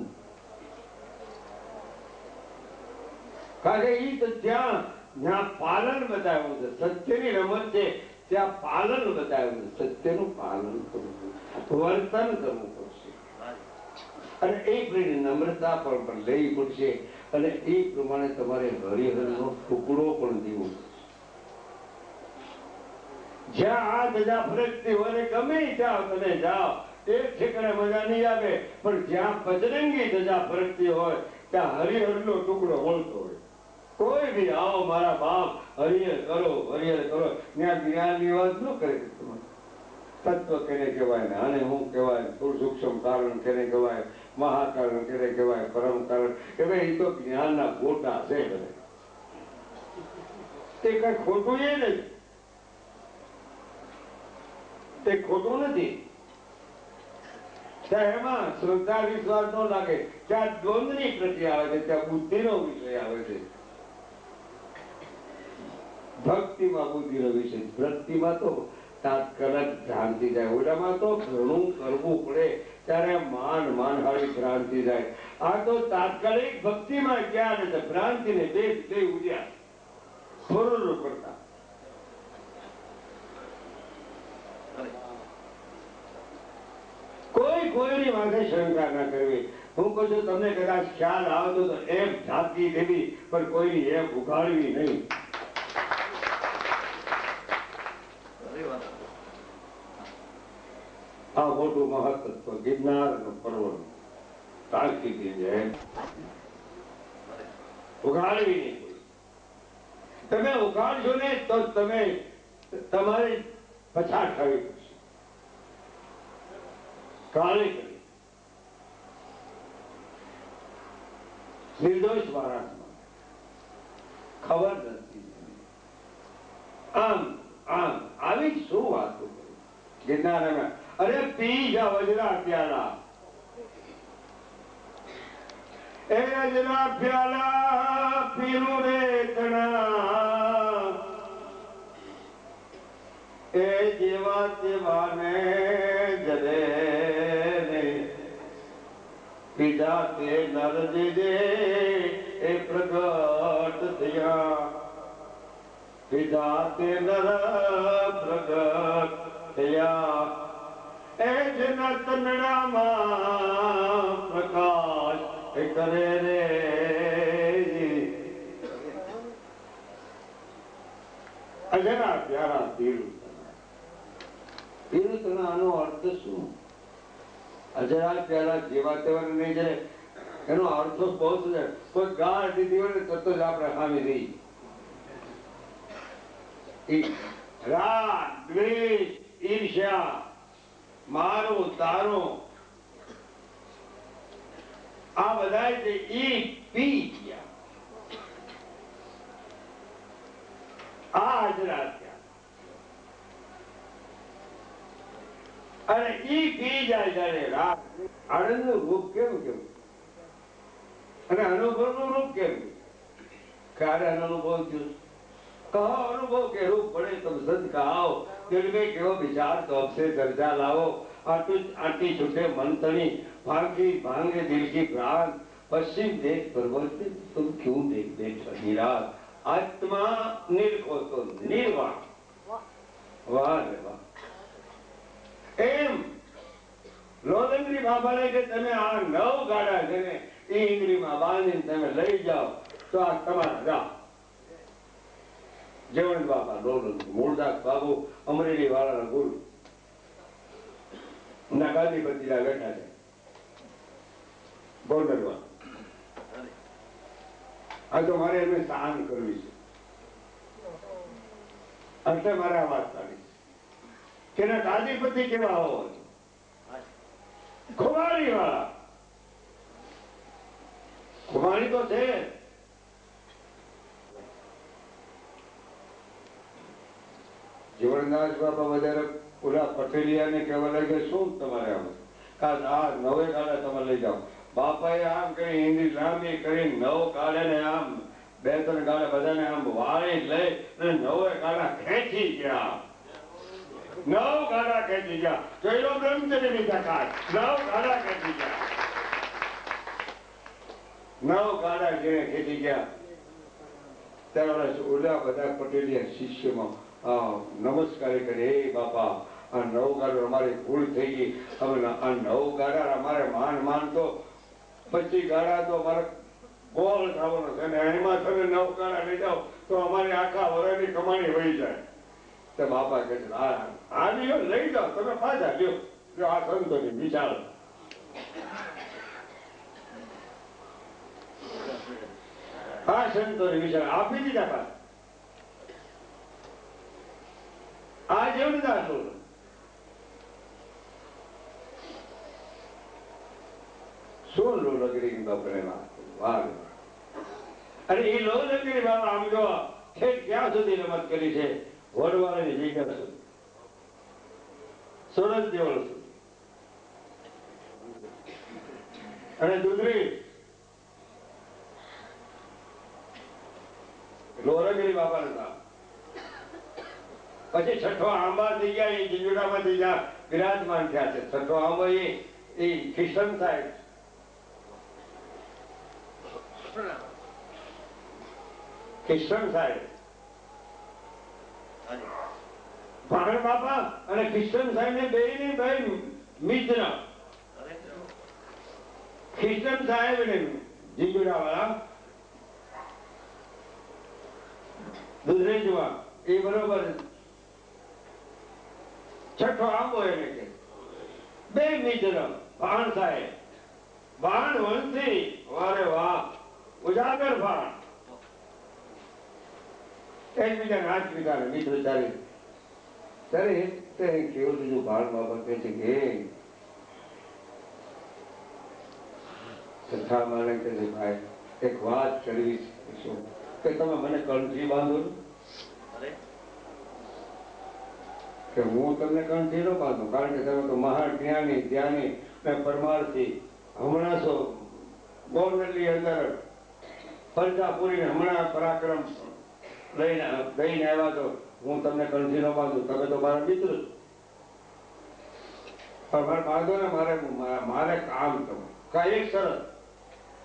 કારણ કે ઈ તો જ્યાં પાલન બતાવ્યું છે, સત્યની રમત છે, ત્યાં પાલન બતાવ્યું છે. સત્યનું પાલન કરવું, વર્તન કરવું પડશે અને એ નમ્રતા પણ લેવી પડશે અને એ પ્રમાણે તમારે હરિહરનો ટુકડો પણ દેવો પડશે. જ્યાં આ ધજા ફરકતી હોય ને ગમે ત્યાં તમે જાઓ, એક ઠેકાણે મજા નહીં આવે, પણ જ્યાં બજરંગી ધજા ફરકતી હોય ત્યાં હરિહરનો ટુકડો વળતો હોય. કોઈ બી આવો મારા બાપ હરિહર કરો, હરિહર કરો. ત્યાં જ્ઞાનની વાત ન કરે. તત્વ કેને કહેવાય ને આને હું કહેવાય, સૂક્ષ્મ કારણ કેને કહેવાય, મહાકારણ કેને કહેવાય, પરમ કારણ કે ભાઈ એ તો જ્ઞાનના ગોટા છે. તે કઈ ખોટું એ નથી, તે ખોટું નથી. ત્યાં એમાં શ્રદ્ધા વિશ્વાસ ન લાગે. ત્યાં દ્વંદ્વની પ્રક્રિયા આવે છે, ત્યાં બુદ્ધિનો વિષય આવે છે. ભક્તિમાં બુદ્ધિનો વિષય. ભક્તિમાં તો તાત્કાલિક ભ્રાંતિ જાય. ઓલામાં તો ઘણું કરવું પડે ત્યારે માન હારી ભ્રાંતિ જાય. આ તો તાત્કાલિક ભક્તિમાં ક્યાં છે ભ્રાંતિ ને બે ઉદ્યા ફોરલો કરતા. કોઈની વાંકે શંકા ના કરવી. હું કહું છું તમને કદાચ ખ્યાલ આવતો તો એમ ઝાંકી દેવી, પણ કોઈની એમ ઉઘાડવી નહીં. આ મોટું મહત્વ ગિરનારનું પર્વત ઝાંકી દેજે, ઉઘાડવી નહીં. તમે ઉઘાડશો ને તો તમે તમારી પછાત થવી પડશે. કાળી કરી નિર્દોષ માણસમાં ખબર નથી. આમ આમ આવી શું વાતો કરી ગિરનારમાં? અરે પી જા વજરા પ્યાલા, એ વજરા પ્યાલા પીરું રે તણા, એ જેવા તેવાને જલે પીધા તે નર દે એ પ્રગટ થયા, પીધા તે નર પ્રગટ થયા, એ જેના તનડામાં પ્રકાશ એ કરે રે. અજરા પ્યારા તીરુતણાનો અર્થ શું? અજરા પ્યારા જેવા તેવા નહીં છે, એનો અર્થ બહુ છે. કોઈ ગાળ દીધી હોય ને તો જ આપણે ખામી રહી. રાગ, દ્વેષ, ઈર્ષ્યા, મારું તારું, આ બધા ઈ પી ગયા. આ અજરા થયા. અને ઈ પી જાય જયારે રાગ. આનંદ નું રૂપ કેમ કેવું અને અનુભવ નું રૂપ કેમ? ક્યારે અનુભવ થયું? કહો અનુભવ કે રૂપ પડે તમ સંત કહાઓ, દિલ में કેવો વિચાર તો અબસે દર્જા લાવો, આટી છૂટે મન તણી, ભાંગી ભાંગે દિલ की प्राण, पश्चिम देख पर्वत तुम क्यों देख देख निराश, आत्मा निरखो तो निर्वाण. વાહ રે વાહ. એમ લોલંગરી બાબાને કે તમે આ 9 ગાડા છે ને એ ઇન્દ્રીમાં બાંધીને તમે લઈ જાઓ તો આ તમારા જાઓ. જવન બાબા લોલંગરી, મૂળદાસ બાબુ અમરેલી વાળાના ગુરુ ના ગાદીપતિના બેઠા છે બોર્ડરમાં. આ તો મારે એમને શાન કરવી છે એટલે મારે આ વાત કાઢી કે ના ગાદીપતિ કેવા હોય? ખુમારી વાળા. ખુમારી તો છે. જીવનદાસ બાપા વધારે ઓલા પટેલિયાને કહેવા લાગે શું તમારે આમ આ 9 ગાડા તમે લઈ જાઓ. બાપાએ આમ કરી હિન્દી લાંબી કરી 9 ગાડા ને આમ 2-3 ગાડા બધાને આમ વાળી લઈ અને 9 ગાડા ખેંચી ગયા. 9 ગાડા ખેંચી ગયા. જોઈ લો બ્રહ્મચર્યની તાકાત. 9 ગાડા ખેંચી ગયા. 9 ગાડા જેને ખેંચી ગયા ત્યારે ઓલા બધા પટેલિયા શિષ્યમાં નમસ્કાર કરે, હે બાપા આ 9 ગાડા અમારી ભૂલ થઈ ગઈ, હવે આ 9 ગાડા અમારે માન તો 25 ગાડા તો અમારે ગોળ ખાવાનો છે ને એમાં તમે 9 ગાડા લઈ જાઓ તો અમારી આખા વર્ષની કમાણી વહી જાય. તો બાપા કહે છે આ લ્યો લઈ જાઓ તમે પાછા લ્યો. આ સંતોની વિચાર. આ સંતોની વિચાર આપી દીધા પાછા. આ જીવનદાસ શું લોલગીરી બાપરે વાહ. અને એ લોલગીરી બાપા આમ જો ઠેક ક્યાં સુધી રમત કરી છે? વડવાળાની જગ્યા સુધી, સુરત દેવળ સુધી અને દુધરી લોલગીરી બાપાના નામ. પછી છઠ્ઠો આંબા થઈ ગયા, એ જીંજુડામાં થઈ ગયા વિરાજમાન થયા છે. છઠ્ઠો આંબો એ કિશન સાહેબ, કિશન સાહેબ ભાણ બાપા અને કિશન સાહેબ ને બે ની ભાઈ મિત્ર. કિશન સાહેબ ને જીંજુડા વાળા દુધરે જોવા એ બરોબર. છઠ્ઠો આંબો એને કે બે મિત્ર ભાણ સાહેબ, ભાણ વંશી, વારે વાહ, ઉજાગર ભાણ. એકબીજા નાચ વિધાને મિત્ર ચાલી. ત્યારે કેવું બીજું ભાણ બાબત કહે છે કે છઠ્ઠા માને કે ભાઈ એક વાત કરવી છે કે તમે મને કંઠી બાંધો ને? કે હું તમને કંઠી ન બાંધું, કારણ કે તમે તો મહાન જ્ઞાની જ્ઞાની ને પરમાર્થી હમણાં છો ગોંડલની અંદર પરજાપુરી હમણાં પરાક્રમ લઈને આવ્યા તો હું તમને કંઠી ન બાંધું, તમે તો મારા મિત્ર છો. પણ મારે બાંધો ને, મારે કામ તમે કઈ એક શરત,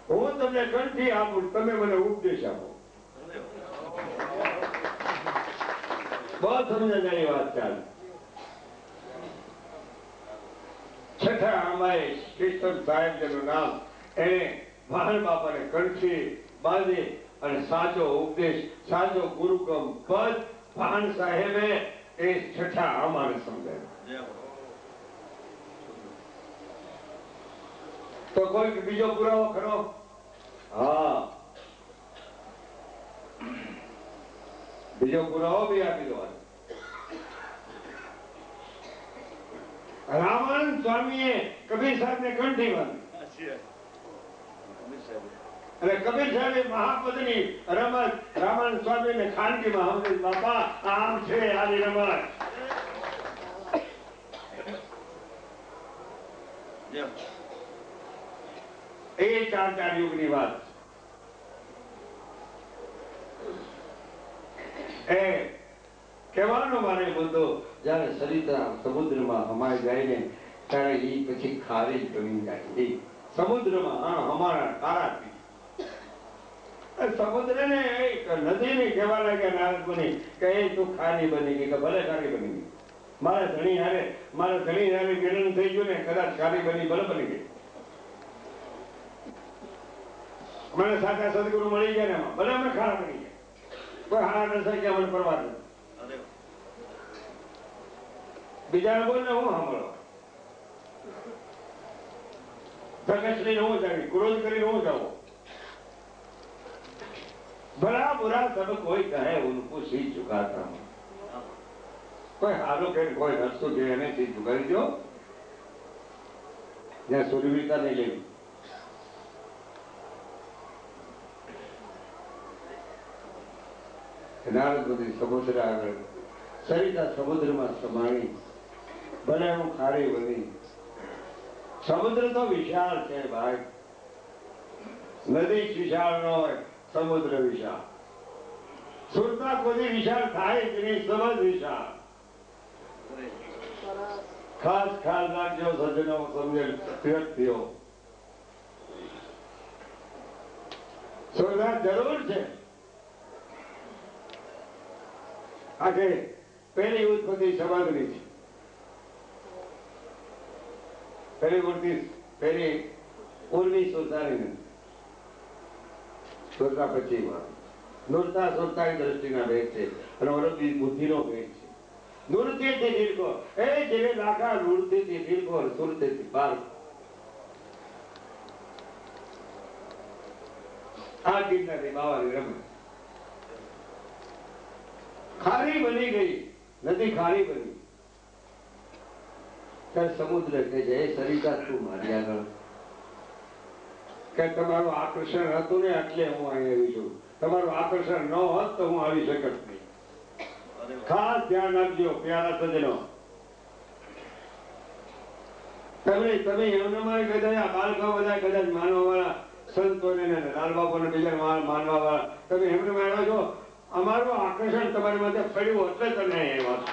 હું તમને કંઠી આપું, તમે મને ઉપદેશ આપો. બહુ સમજદારી વાત ચાલે. છઠ્ઠા અમારે કૃષ્ણ સાહેબ જેનું નામ, એને મહાન બાપાને કંઠી બાંધી અને સાચો ઉપદેશ, સાચો ગુરુકમ પદ મહાન સાહેબે એ છઠ્ઠા અમારે સમજાય. તો કોઈ બીજો પુરાવો ખરો? હા, બીજો પુરાવો બી આપી દો. રામાનંદ સ્વામીએ કબીર સાહેબ ને કંઠી બાંધી અને કબીર સાહેબે મહાપદની રમત રામાનંદ સ્વામી ને ખાનગીમાં સમજે, બાપા આમ છે આની રમત. એ 4 યુગની વાત. એ કહેવાનો મારે મુદ્દો, જયારે સરિતા સમુદ્રમાં હમાઈ જાય ને ત્યારે એ પછી ખારી બની જાય. સમુદ્રમાં અમારા તારાથી સમુદ્ર ને નદી ને કહેવા લાગ્યા નારદ મુનિ કે એ તું ખારી બની ગઈ, કે ભલે ખારી બની ગઈ. મારા ધણી હારે મિલન થઈ ગયું ને, કદાચ ખારી બની ભલે બની ગઈ. મને સાચા સદગુરુ મળી ગયા ને, ભલે અમે ખારા બની ગયા. કોઈ હારા નથી ગયા, મને પરવા નથી. બીજાને બોલ ને હું સાંભળો, ધગશ લઈને હું જાણી, ક્રોધ કરીને હું જાઉં. ભલા બુરા સબ કોઈ કહે ઉनको સી ચુકાતા હું. કોઈ હારું કે કોઈ હસતું કે એને સી ચુકાવી દો. જ્યાં સુરવીરતા નહીં લેવી. નારદ બધી સમુદ્ર આગળ સરિતા સમુદ્રમાં સમાણી, ભલે હું ખારી બની. સમુદ્ર તો વિશાળ છે ભાઈ, નદી વિશાળ ન હોય, સમુદ્ર વિશાળ. સુરતા કોઈ વિશાળ થાય જ નહીં, સમજ વિશાળ. ખાસ ખ્યાલ રાખજો સજ્જનો, સમજેલ વ્યક્તિઓ. સુરતા જરૂર છે. આખે પહેલી ઉત્પત્તિ સમાજની છે. પહેલી ઉર્વી સુરતાની, સુરતા પછી નુરતા સુરતાની દ્રષ્ટિના ભેદ છે અને ઓરબી બુદ્ધિનો ભેદ છે. નૃત્યથી દીર્ઘો એ જેને લાખા નૃત્યથી દીર્ઘો સુરતેથી પાર. આ ગીતનાથી બાવાની રમત ખારી બની ગઈ, નદી ખારી બની. ત્યારે સમુદ્ર કે છે, એ સરિતા તું મારી આગળ, કે તમારું આકર્ષણ હતું ને એટલે હું અહીં આવી છું. તમારું આકર્ષણ ન હોત તો હું આવી શકત નહીં. ખાસ ધ્યાન રાખજો પ્યારા સજ્જનો. તમે એમને મારે કદાચ બાળકો બધા કદાચ માનવા વાળા સંતોને લાલ બાપુને બીજા માનવા વાળા તમે એમને માન્યા છો. અમારું આકર્ષણ તમારી માટે પડ્યું એટલે તમે એ વાત.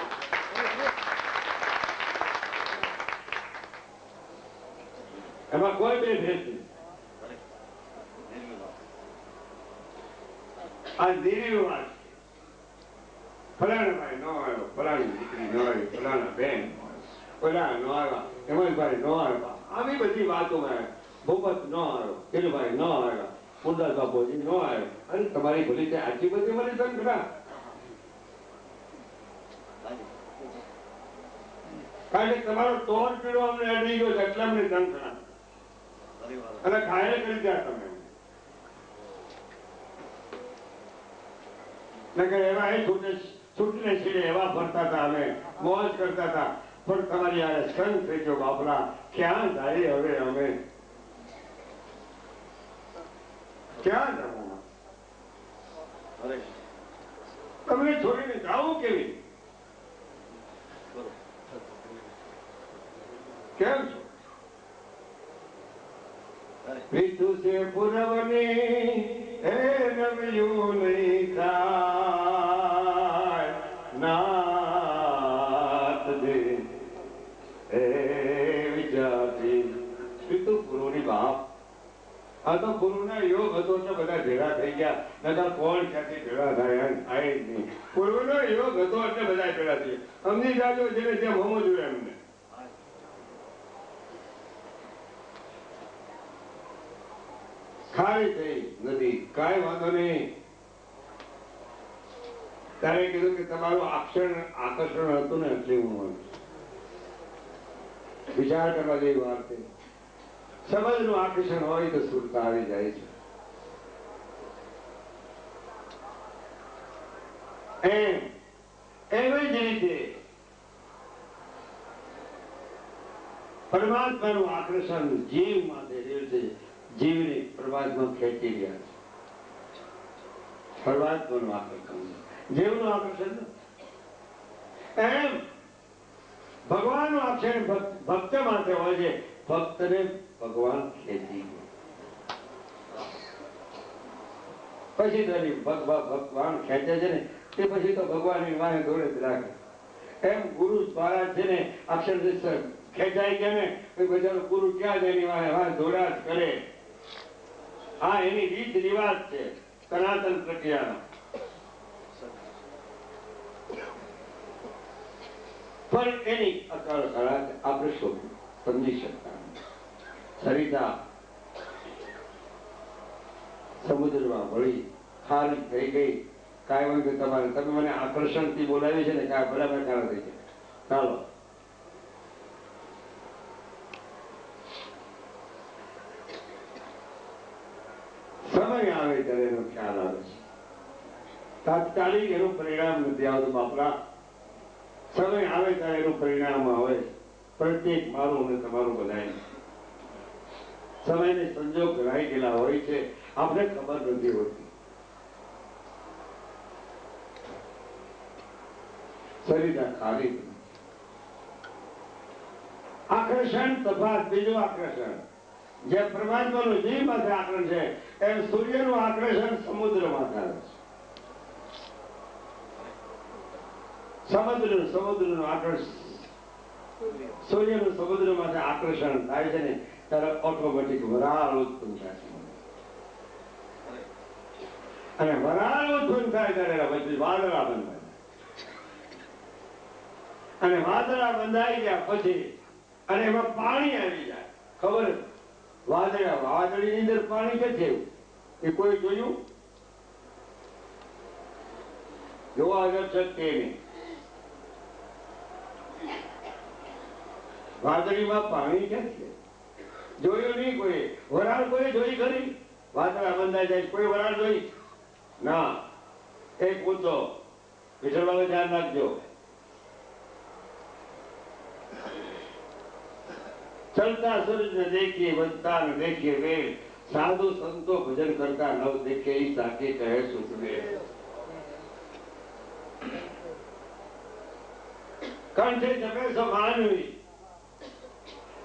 એમાં કોઈ બે ભેદ નહીં. આ દીરી વાત, ફલાણા ભાઈ નો આવ્યો, ફલાણી દીકરી નો આવી, ફલાણા બેન ફલા નો આવ્યા, હેમંતભાઈ નો આવ્યા, આવી બધી વાતોમાં ભૂપત નો આવ્યો, કિરભાઈ નો આવ્યા, મુરદાસ બાપુજી નો આવ્યો. અને તમારી ભૂલી છે આટલી બધી મારી સંખ્યા. કારણ કે તમારો તોડ પીડો અમને અડી ગયો છે એટલે અમને સંખ્યા અને ઘાયલ કરી દ્યા તમે. એવા એ છૂટને છીડે એવા ફરતા હતા, અમે મોજ કરતા હતા. પણ તમારી યારે સંગ થઈ ગયો બાપરા, ક્યાં જાય હવે અમે? ક્યાં જવું? તમને છોડીને જાવું કેવી? કેમ છો? પીઠું છે પુરવની હે નવ્યું નહીં થાય નાથ દે હે વિજાતી. પીઠું પુરોની બાપ. આ તો ગુરુના યોગ હતો તો બધા ભેગા થઈ ગયા. નકર કોણ ક્યાંથી ભેગા થાય? થાય જ નહીં. ગુરુનો યોગ હતો એટલે બધા ભેગા થઈ ગયા. સમજી જાજો જેને જેમ સમજવું એમને. ખાલી થઈ નદી, કાંઈ વાંધો નહીં. તારે કીધું કે તમારું આકર્ષણ હતું ને એટલે હું વિચાર કરવા જેવી વાત છે. સમજનું આકર્ષણ હોય તો સુરતા આવી જાય છે. એવી જ રીતે પરમાત્માનું આકર્ષણ જીવ માટે રહ્યું છે. જીવને પરમાત્મા ખેંચી રહ્યા છે. પરમાત્માનું આકર્ષણ, જીવનું આકર્ષણ. એમ ભગવાનનું આકર્ષણ ભક્ત માટે હોય છે. ભક્તને ભગવાન ખેંચી ગયા. પછી ભગવાન ખેંચે છે ને તે પછી તો ભગવાનની વાહે દોડે જ રાખે. એમ ગુરુ દ્વારા છે ને અક્ષર ખેંચાઈ ગયા ને બજાર ગુરુ ક્યાં જાય એની વાહે દોડા જ કરે. આ એની રીત રિવાજ છે સનાતન પ્રક્રિયાનો. પણ એની અકાળ આપણે સમજી શકતા. સરિતા સમુદ્રમાં ભળી ખાલી થઈ ગઈ. કાંઈ વાંધો તમારે, તમે મને આકર્ષણથી બોલાવી છે ને કાંઈ બરાબર કાઢ થઈ જાય. ચાલો સમય આવે ત્યારે એનો ખ્યાલ આવે છે. તાત્કાલિક એનું પરિણામ નથી આવતું બાપરા. સમય આવે ત્યારે એનું પરિણામ આવે. પ્રત્યેક મારું અને તમારું બધાય સમયને સંજોગ ઘડાઈ ગયેલા હોય છે, આપણે ખબર નથી હોતી. સરિતા ખાલી આકર્ષણ તફાત. બીજું આકર્ષણ જે પરમાત્માનું જીવ માથે આકર્ષણ છે એમ સૂર્યનું આકર્ષણ સમુદ્ર માથે આવે છે. સમુદ્રનું આકર્ષણ, સૂર્યનું સમુદ્ર માથે આકર્ષણ થાય છે ને ત્યારે ઓટોમેટિક વરાળ ઉત્પન્ન થાય છે. અને વરાળ ઉત્પન્ન થાય ત્યારે પછી વાદળા બંધાય. અને વાદળા બંધાઈ ગયા પછી અને એમાં પાણી આવી જાય. ખબર વાદળીની અંદર પાણી કે છે એ કોઈ જોયું? જોવા આગળ શક્ય નહીં. વાદળીમાં પાણી કે છે જોયું નહીં કોઈ. વરાળ કોઈ જોઈ ખરી? વાદળા બંધાઈ જાય કોઈ વરાળ જોઈ? ના. એક મુદ્દો વિઠ્ઠલભાઈ ધ્યાન રાખજો. चलता सूरज न देखिए, बजता न देखिए वेद, साधु संतो भजन करता नव देखे ही साके कहे सुखदेव. कंठे जपे सो मानवी,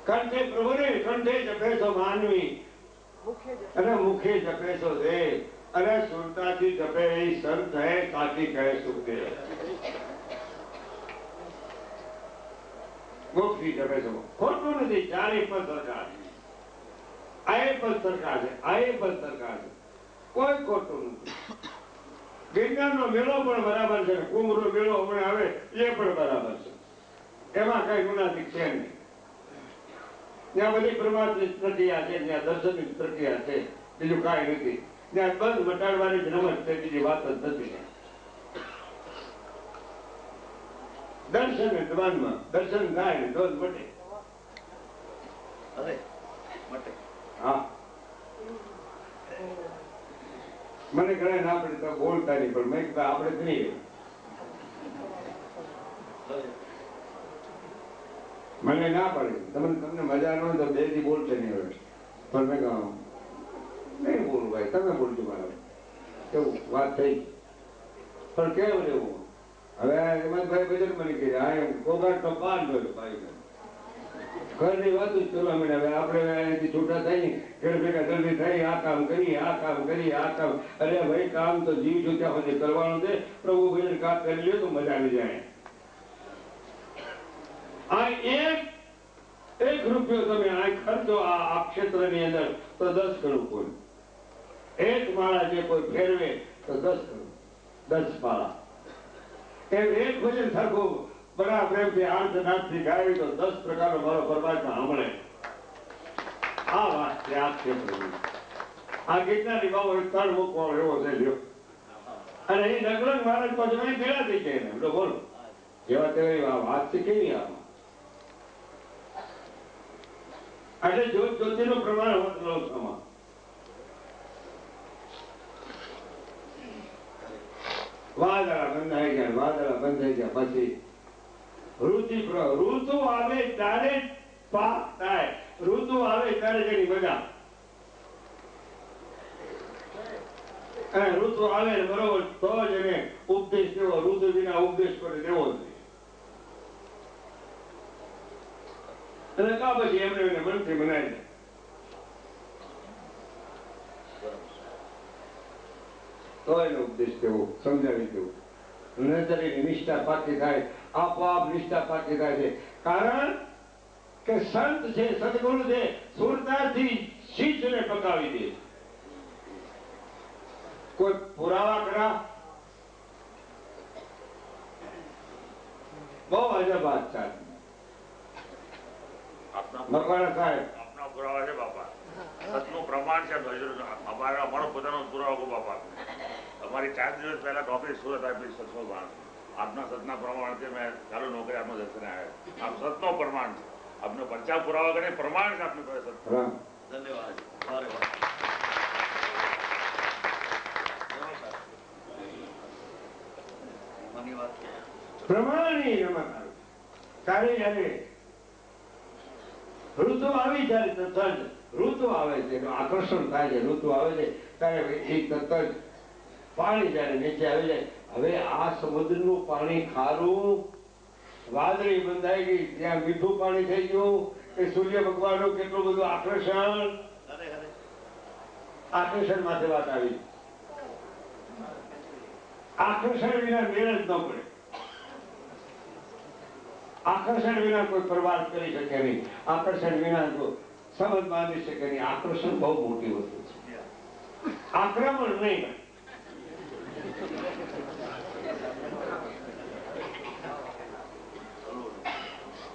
कंठे प्रभु ने कंठे जपे सो मानवी, अरे मुखे जपे सो देव, अरे सुरता की जपे ही संत है साके कहे सुखदेव. મુખથી જપે છે ખોટું નથી. ચારે પર સરકાર છે, આ પર સરકાર છે, આ પર સરકાર છે, કોઈ ખોટું નથી. ગિરનારનો મેળો પણ બરાબર છે, કુંભનો મેળો હમણાં આવે એ પણ બરાબર છે. એમાં કઈ ગુનાથી છે નહીં. ત્યાં બધી પરમાત્માની પ્રક્રિયા છે, ત્યાં દર્શનની પ્રક્રિયા છે, બીજું કાંઈ નથી. ત્યાં બંધ મટાડવાની જ રમત છે, બીજી વાત જ નથી. દર્શન દ્વાનમાં દર્શન થાય ને ધોધ મટે. હા, મને ઘણા ના પડે તો બોલતા નહીં, પણ મેં કીધું આપણે જ નહીં. મને ના પડે તમને મજા ન હોય તો બે દી બોલશે નહીં હવે. પણ મેં કહું નહીં બોલું ભાઈ, તમે બોલજો મારા કેવું વાત થઈ પણ કેવું રહેવું હવે હેમંતભાઈ બજેટ મને કહે આ કોગાટ નો પાન ગયો ભાઈ ઘરની વાત જ કરવા માંડે. હવે આપણે અહીંથી છૂટા થઈ ઘર ભેગા જલ્દી થઈ આ કામ કરીએ આ કામ કરીએ આ કામ. અરે ભાઈ કામ તો જીવ છું ત્યાં સુધી કરવાનું છે. પ્રભુ ભજન કામ કરી લે તો મજા આવી જાય. આ એક રૂપિયો તમે આ ખર્ચો આ ક્ષેત્રની અંદર તો 10 કરોડ કોઈ એક માળા જે કોઈ ફેરવે તો 10 કરોડ 10 માળા એમ એક ભજન સરખું બરા પ્રેમથી આર્તનાદથી ગાય તો 10 પ્રકારનો મારો પરમાત્મા સાંભળે. આ વાત છે આ ક્ષેત્ર આ ગીતનાની બાબો એક તળ મૂકવાનો એવો છે લ્યો. અને એ નગરંગ મહારાજ પાછું અહીં ભેળા થઈ જાય ને બોલો જેવા તેવી વાત છે કેવી આમાં. એટલે જ્યોતિનું પ્રમાણ હોત આમાં વાદળા બંધાઈ ગયા વાદળા બંધાઈ ગયા પછી ઋતુ આવે ત્યારે પાક થાય. ઋતુ આવે ત્યારે જેની મજા અને ઋતુ આવે બરોબર તો જ એને ઉપદેશ દેવો. ઋતુ વિના ઉપદેશ કરી દેવો જોઈએ. અને કા પછી એમને એને મનથી મનાય તો એનો ઉપદેશ દેવો સમજાવી દેવું. નજરની નિષ્ઠા પાકી થાય આપોઆપ નિષ્ઠા પાકી થાય છે. કારણ કે સંત છે સદગુરુ છે સુરતાથી શિષ્યને પકાવી દે. કોઈ પુરાવા કરા બહુ અજબ વાત છે. મકવાણા સાહેબ આપના પુરાવા છે બાપા. સતનું પ્રમાણ છે. અમારો પોતાનો પુરાવો બાપા. અમારી 4 દિવસ પહેલા નોકરી સુરત આપી 700 આપના સતના પ્રમાણથી મેં ચાલુ નોકરી આપનો દર્શન આવ્યા. આપ સતનો પ્રમાણ છે. આપનો પરચા પુરાવા ગણે પ્રમાણ છે આપની પાસે સત. ધન્યવાદ. પ્રમાણની તારે જયારે ઋતુ આવી ત્યારે તરત જ ઋતુ આવે છે આકર્ષણ થાય છે. ઋતુ આવે છે ત્યારે એ તરત જ પાણી જયારે નીચે આવી જાય. હવે આ સમુદ્રનું પાણી ખારું વાદળી બંધાઈ ગઈ ત્યાં મીઠું પાણી થઈ ગયું કે સૂર્ય ભગવાનનું કેટલું બધું આકર્ષણ માટે વાત આવી. આકર્ષણ વિના મેળ જ ન પડે. આકર્ષણ વિના કોઈ પ્રવાસ કરી શકે નહીં. આકર્ષણ વિના કોઈ સમજ બાંધી શકે નહીં. આકર્ષણ બહુ મોટી વસ્તુ છે. આક્રમણ નહીં.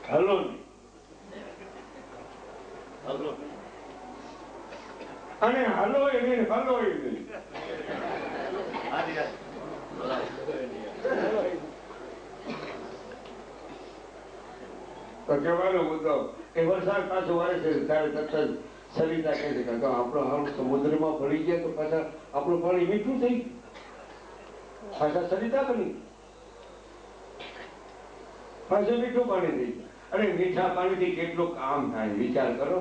હલો અને હલો એ નહીં હલો એ નહીં. તો કહેવાનો મુદ્દો એ વરસાદ પાછો વરે છે ત્યારે તરત જ સરિતા કહે છે કે આપણો હાલ સમુદ્રમાં ભળી ગયા તો પાછા આપણું પાણી મીઠું થઈ પાછા સરિતા બની પાછું મીઠું પાણી થઈ. અને મીઠા પાણીથી કેટલું કામ થાય વિચાર કરો.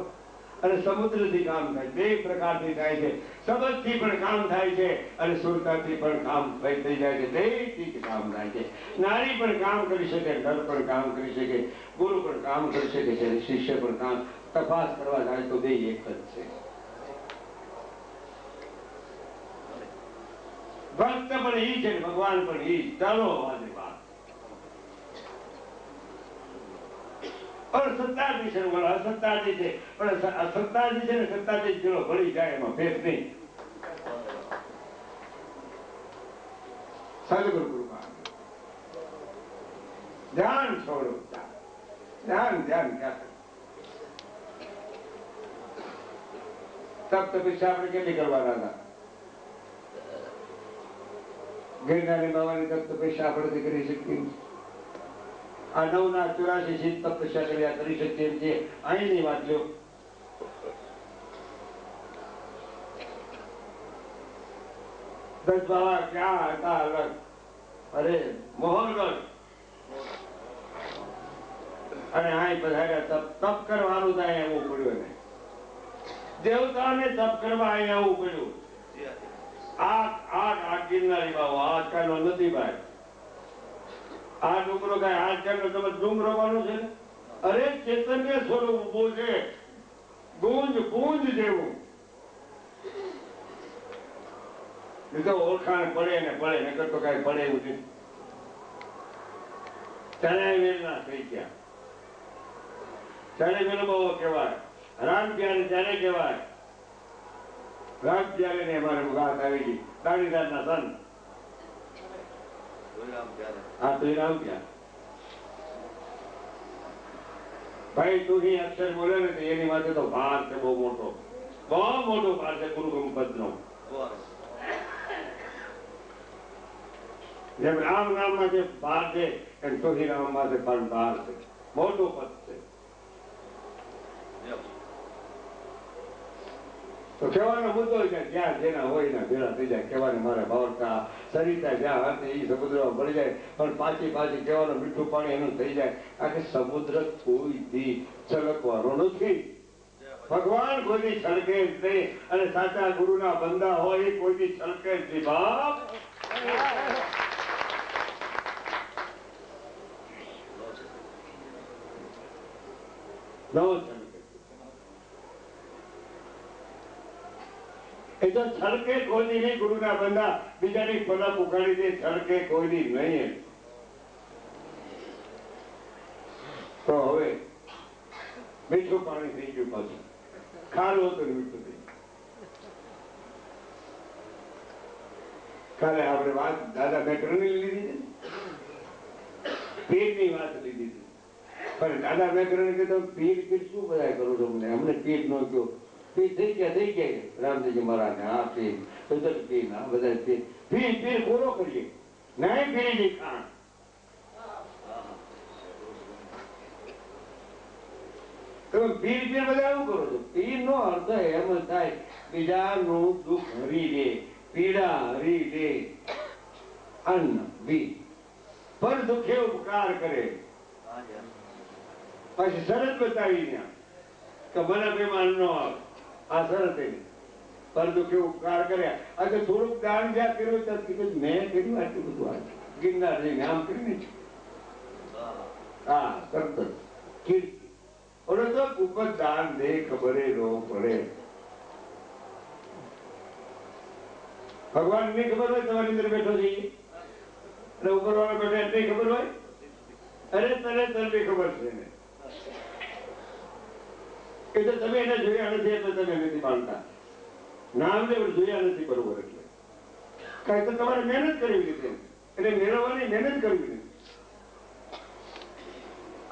અને સમુદ્રથી કામ થાય. 2 પ્રકારથી થાય છે. સબજથી પણ કામ થાય છે અને સુરતાથી પણ કામ થઈ જાય છે. 2થી કામ થાય છે. નારી પણ કામ કરી શકે, નર પણ કામ કરી શકે, ગુરુ પણ કામ કરી શકે છે, શિષ્ય પણ કામ. તપાસ કરવા જાય તો 2 એક જ છે. ભક્ત પણ ઈ છે ભગવાન પણ ઈ. ચાલો આજે વાત સત્તાજી છે અસત્તાજી છે પણ સત્તાજી છે ને સત્તાજી જેવો ભળી જાય એમાં ભેદ નહીં. સદગુરુ કૃપા ધ્યાન છોડો. ધ્યાન ક્યાં તપ તપસ્યા આપણે કેટલી કરવાના હતા. ગિરનારી બાવાની તપ તપસ્યા આપણે કરી શકીએ. આ 984 શીત તપસ્યા કર્યા કરી શકીએ એમ છે. અહીંની વાત લ્યો. દસ બાવા ક્યાં હતા અલગ. અરે મોહનગઢ અને અહીં પધાર્યા તપ કરવાનું થાય એવું પડ્યું એને. દેવતાને તપ કરવા અહીંયા આવવું પડ્યું. આ ગિરનારી બાબુ આજકાલનો નથી ભાઈ. આ ડુંગરો કઈ આજકાલનો તમે ડુંગરો વાનું છે ને? અરે ચેતન્ય સ્વરૂપ ઉભો છે, ગુંજ ગુંજ જેવું. તો ઓળખાણ પડે ને તો કઈ પડે એવું નથી. ચણાય વેલના થઈ ગયા. ચણે વેલો બહુ કહેવાય. રામ ત્યારે ત્યારે કહેવાય. રામ ત્યારે ને અમારે વાત આવી ગઈ દાણીદારના સન. હા તો રામ ક્યાં ભાઈ તું અક્ષર બોલે ને એની માટે તો ભાર છે બહુ મોટો ભાર છે ગુરુ ગંપત નો. જેમ રામ નામમાં જે ભાર છે એમ તુહી રામ માટે પણ ભાર છે, મોટો પદ છે. તો કહેવાનો મુદ્દો છે જ્યાં જેના હોય ને ભેળા થઈ જાય. કહેવાને મારે ભાવતા સરિતા જ્યાં હતી એ સમુદ્રમાં પડી જાય પણ પાછી કહેવાનું મીઠું પાણી એનું થઈ જાય. આ કે સમુદ્ર કોઈથી છલકવાનો નથી. ભગવાન કોઈથી છલકે જ નહીં અને સાચા ગુરુના બંદા હોય એ કોઈથી છલકે જ નહીં. બાપ એ તો છલકે કોઈની નહીં. ગુરુના બંદા બીજાની પલક ઉગાડી દે, છલકે કોઈની નહીં. તો હવે મીઠું પાણી થઈ ગયું, પાછું ખારું હતું મીઠું થઈ ગયું. કાલે આપણે વાત દાદા મેકરની લીધી, પીરની વાત લીધી હતી. પણ દાદા મેકરને કીધું પીર શું બધા કરો છો? અમને પીર નો કયો. પીર થઈ ગયા રામદેવજી મહારાજ ને આ પીર પીર ના બધા પીર પૂરો કરીએ નહીં પીરી ખાણ. તમે પીર બધા એવું કરો છો? પીર નો અર્થ એમ થાય બીજાનું દુઃખ હરી લે, પીડા હરી લે. અન્ન બી પર દુઃખે ઉપકાર કરે. પછી શરત બતાવી કે મને બેમાન નો આવે. આ શરત એની પર દુઃખે ઉપકાર કર્યા. આ તો થોડુંક દાન જ્યાં કર્યું ત્યાં કીધું મેં કર્યું આટલું બધું આ ગિરનાર જઈને આમ કરીને હા તરત કીર્તિ ઓલો તો ઉપર દાન દે ખબરે નો પડે. ભગવાન ની ખબર હોય તમારી અંદર બેઠો છે અને ઉપર વાળો બેઠો એટલી ખબર હોય? અરે તને તને ખબર છે ને. એ તો તમે એને જોયા નથી એટલે તમે નથી માનતા. નામદેવ જોયા નથી બરોબર. એટલે કઈ તો તમારે મહેનત કરવી નથી, એટલે મેળવવાની મહેનત કરવી નથી.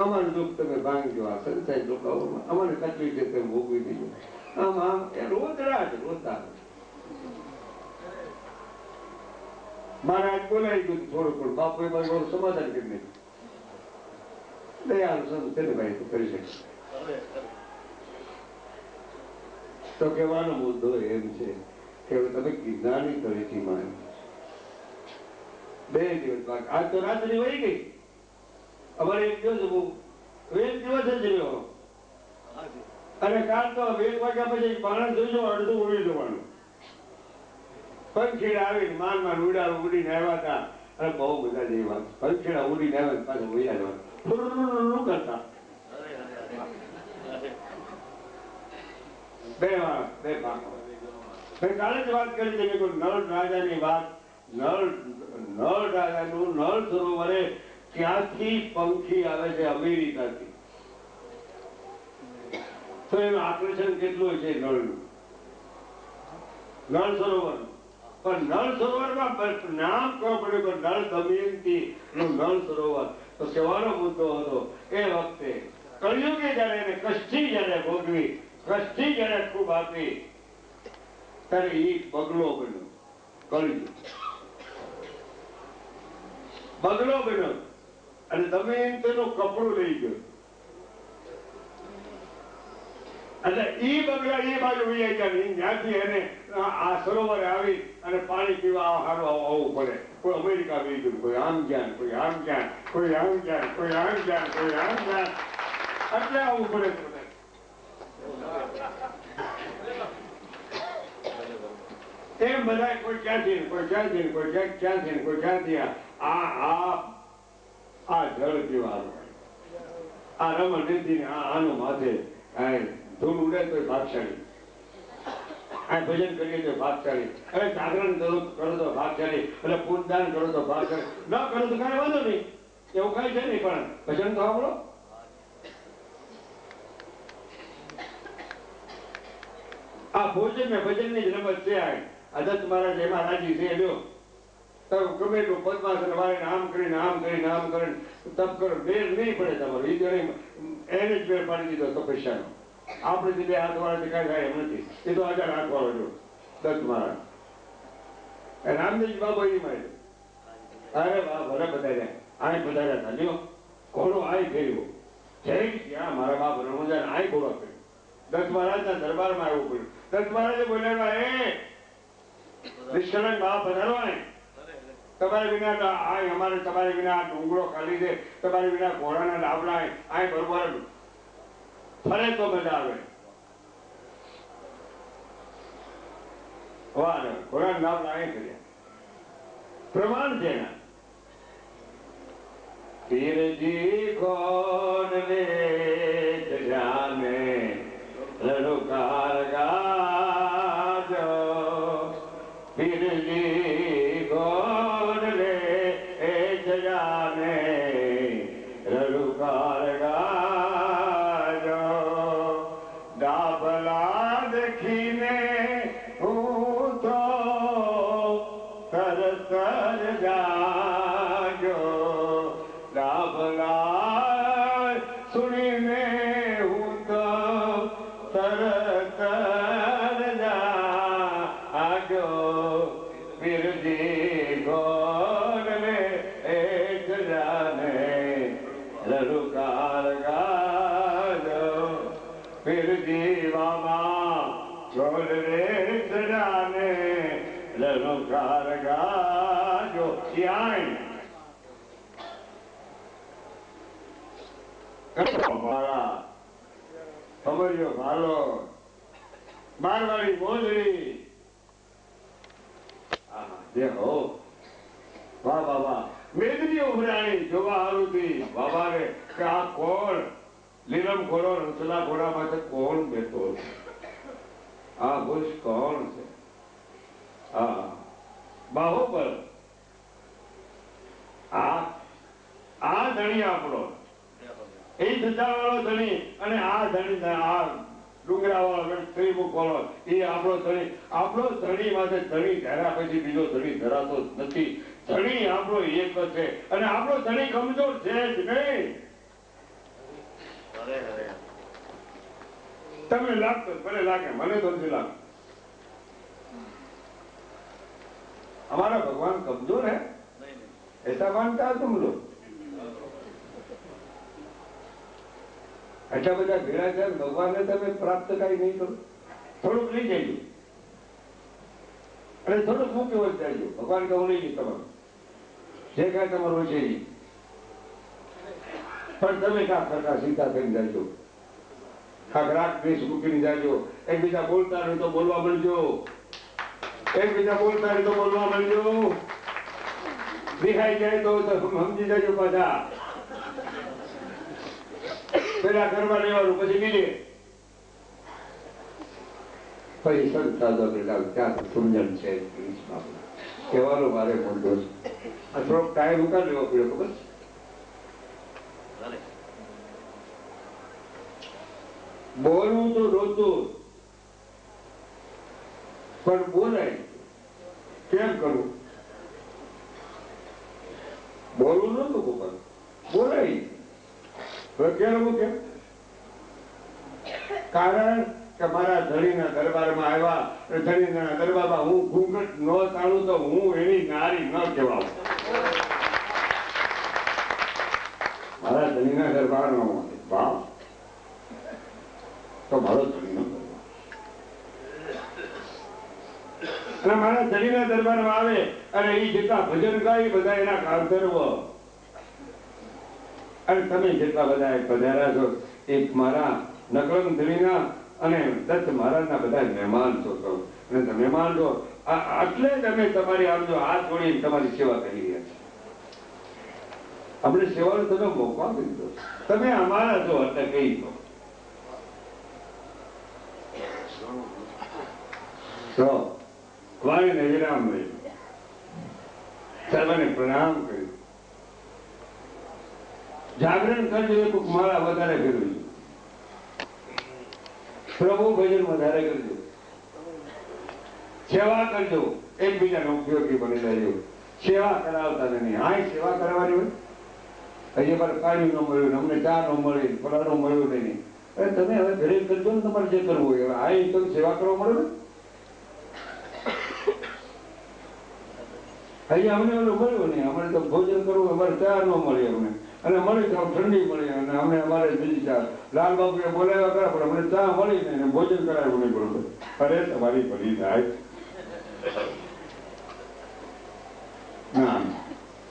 અમારું દુઃખ તમે ભાંગજો. આ સંસારી લોકો અમારે તકલીફ છે તમે ભોગવી દીધું. આમ એ રોતડા છે, રોતા. મારે આજ બોલાવી ગયું થોડું બાપુ મારું સમાધાન કરી નાખ્યું. દયાનું સંત છે ને ભાઈ તો કરી શકે. તો કહેવાનો મુદ્દો એમ છે કે તમે ગિરનારની તળેટી માં 2 દિવસ બાદ આજ તો રાત્રિ વહી ગઈ. અમારે એક દિવસ જ રહ્યો અને કાલ તો 2 વાગ્યા પછી માણસ જોઈ જવા અડધું ઉડી જવાનું. પંખીડા આવીને માન ઉડીને આવ્યા હતા અને બહુ બધા જેવા પંખીડા ઉડીને આવ્યા પાછા ઉડ્યા જવાનું કરતા. કાલે જ વાત કરી છે કે નળ રાજાની વાત. નળ રાજાનું નળ સરોવરે ક્યાંથી પંખી આવે છે? અમેરિકાથી. તો એનું આકર્ષણ કેટલું છે નળનું, નળ સરોવરનું. પણ નળ સરોવરમાં નામ કહેવું પડ્યું કે નળ દમયંતી નું નળ સરોવર. તો કહેવાનો મુદ્દો હતો એ વખતે કળિયુગે જયારે એને કષ્ટી જયારે ભોગવી, કષ્ટી જયારે ખૂબ આપી ત્યારે એ બગલો બન્યો. કળિયુગ બગલો બન્યો અને દમયંતીનું કપડું લઈ ગયો. એટલે ઈ બગલા એ બાજુ વહી ગયા. ત્યાંથી એને આ સરોવરે આવી અને પાણી પીવા સારું આવવું પડે. કોઈ અમેરિકા વહી ગયું, કોઈ આમ જ્ઞાન, કોઈ આમ જ્ઞાન, કોઈ આમ જ્ઞાન, કોઈ આમ જ્ઞાન, કોઈ આમ જ્ઞાન. એટલે આવવું પડે. એમ બધા કોઈ ક્યાંથી ને કોઈ ક્યાંથી ને કોઈ ક્યાંથી ને કોઈ ક્યાંથી આ જળ પીવાનું આ રમણ નથી ને આનું માથે ધૂળ ઉડે તો ભાગશાળી આ ભજન કરીએ તો ભાગશાળી હવે જાગરણ કરો તો ભાગશાળી એટલે પૂજદાન કરો તો ભાગશાળી ન કરો તો કાંઈ વાંધો નહીં એવું કઈ છે નહીં પણ ભજન તો આપણો આ ભોજન ને ભજન ની જ રમત છે આ દત્ત મહારાજ એમાં રાજી છે લ્યો તો ગમે એટલું પદ્માસન વાળીને આમ કરીને તપ કરો બેર નહીં પડે તમારું એ એને જ બેર પાડી દીધો તપસ્યાનો આપણે દીધે હાથ વાળાથી કાંઈ થાય એમ નથી એ તો 1000 હાથ વાળો જો દત્ત મહારાજ રામદેવ બાબા એ મારે અરે વાહ ભલે બધા આય બધા હતા લ્યો ઘોડો આય ફેર્યો જય ક્યાં મારા બાપ રમજાન આય ઘોડો ફેર્યો દત્ત મહારાજના દરબારમાં આવવું પડ્યું દત્ત મહારાજે બોલ્યા નિષ્કલંક બાપ પધારો ને તમારે વિના અમારે તમારે વિના ડુંગરો ખાલી છે તમારે વિના ઘોડાના ડાબલા આ બરોબર ફરે તો મજા આવે ઘોડાના ડાબલા આ કર્યા પ્રમાણ છે એના પીરજી કોણ લે જાને લડુકાર ગાજો પીરજી કોણ લે જાને લડુકાર ગાજો ડાબલા દેખીને હું તો તરત જાજો ડાબલા સુણીને હું તો તરત જાજો પીરજી કોણ લે જાને લડુકાર ગાજો પીરજી બાબા ચોલ રે જાને લડુકાર ગાજો મારા ખબરિયો ભાલો મારવાડી મોજરી જે હો વાહ બાબા મેદની ઉભરાણી જોવા હારુથી બાબા રે કે આ કોણ લીલમ ઘોડો રસલા ઘોડામાં કોણ બેઠો છે આ ભૂષ કોણ છે હા બાહુબલ આ ધણી આપણો એ ધજા વાળો ધણી અને આ ધણી આ ડુંગરા વાળો ત્રિમુખ વાળો એ આપણો ધણી માટે ધણી ધરા પછી બીજો ધણી ધરાતો નથી ધણી આપણો એક જ છે અને આપણો ધણી કમજોર છે જ નહીં તમને લાગતો ભલે લાગે મને તો નથી લાગતું हमारा भगवान कमजोर है ऐसा मानता तुम लोग એટલા બધા ભેળા છે ભગવાનને તમે પ્રાપ્ત કઈ નહીં કરો થોડુંક લઈ જજો અને થોડુંક મૂકી હોય જાય ભગવાન કહું નહીં તમારું જે કાંઈ તમારું હોય છે પણ તમે કાં ખરખા સીધા થઈને જાજો કાંક રાગ દ્વેષ મૂકીને જાજો એકબીજા બોલતા હોય તો બોલવા મળજો એકબીજા બોલતા હોય તો બોલવા મળજો દેખાઈ જાય તો સમજી જાજો પાછા પેલા ઘરમાં રહેવાનું પછી બીજે પછી સંસ્થા ક્યાં સમજણ છે કહેવાનો મારે મોટો છે આ થોડોક ટાઈમ ઉકાર લેવો પડ્યો ખબર બોલવું તો રોતું પણ બોલાય કેમ કરવું બોલવું નતું પણ બોલાય કેમ કારણ કે મારા ધણીના દરબારમાં આવ્યા ધણીના દરબારમાં હું ઘૂંઘટ ન તાળું તો હું એની નારી ન કહેવાઉં મારા ધણીના દરબારમાં બાપ તો મારો ધણીનો દરબાર અને મારા ધણીના દરબારમાં આવે અને એ જેટલા ભજન ગાય બધા એના ગાંધર્વ અને તમે જેટલા બધા પધાર્યા છો એક મારા નકલંગ ધણીના અને દત્ત મહારાજના બધા મહેમાન છો અને મહેમાન છો એટલે તમે તમારી આમ જો હાથ જોડીને તમારી સેવા કરી રહ્યા છો. આપણે સેવાનો તમે મોકો આપી દીધો. તમે અમારા છો એટલે કહી દો. તો વાણીને વિરામ લઈ સર્વને પ્રણામ કર્યું. જાગરણ કરજો. એક માળા વધારે કર્યું. પ્રભુ ભજન વધારે કરજો. સેવા કરજો. એકબીજાને ઉપયોગી બની રહેજો. સેવા કરાવતા નહીં. હા સેવા કરવાની હોય. હજી અમારે પાણી ન મળ્યું, અમને ચા ન મળી, ફલાણું મળ્યું નહીં. અરે તમે હવે ઘરે કરજો ને તમારે જે કરવું હોય. હવે આ તો સેવા કરવા મળે ને. હજી અમને ઓલું મળ્યું નહીં. અમારે તો ભોજન કરવું, અમારે ચા ન મળી અમને. અને મળી તો ઠંડી મળી. અને અમને અમારે બીજી ચા લાલબાબુએ બોલાવ્યા ખરા, પણ અમને ચા મળી ને ભોજન કરાવ્યું નહીં બરોબર. અરે તમારી પડી થાય ના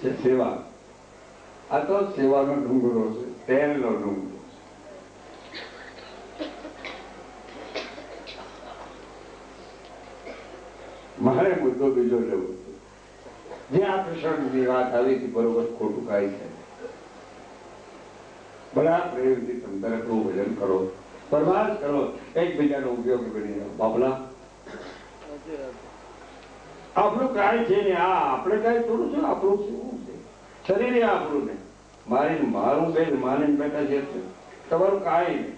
છે સેવા. આ તો સેવાનો ડુંગરો છે, તેલનો ડુંગરો. મારે મુદ્દો બીજો લેવો છે. જે આ પ્રસંગની વાત આવી હતી બરોબર ખોટું કાંઈ છે. બરાબર પ્રેમથી તમે દરેકનું ભજન કરો, પરમાર્થ કરો, એકબીજાનો ઉપયોગી બની જાઓ. બાપલા આપણું કાંઈ છે ને આ આપણે કાંઈ થોડું છે. આપણું શું છે? શરીર આપણું ને મારું બેન માની બેઠા છે. તમારું કાંઈ નહીં.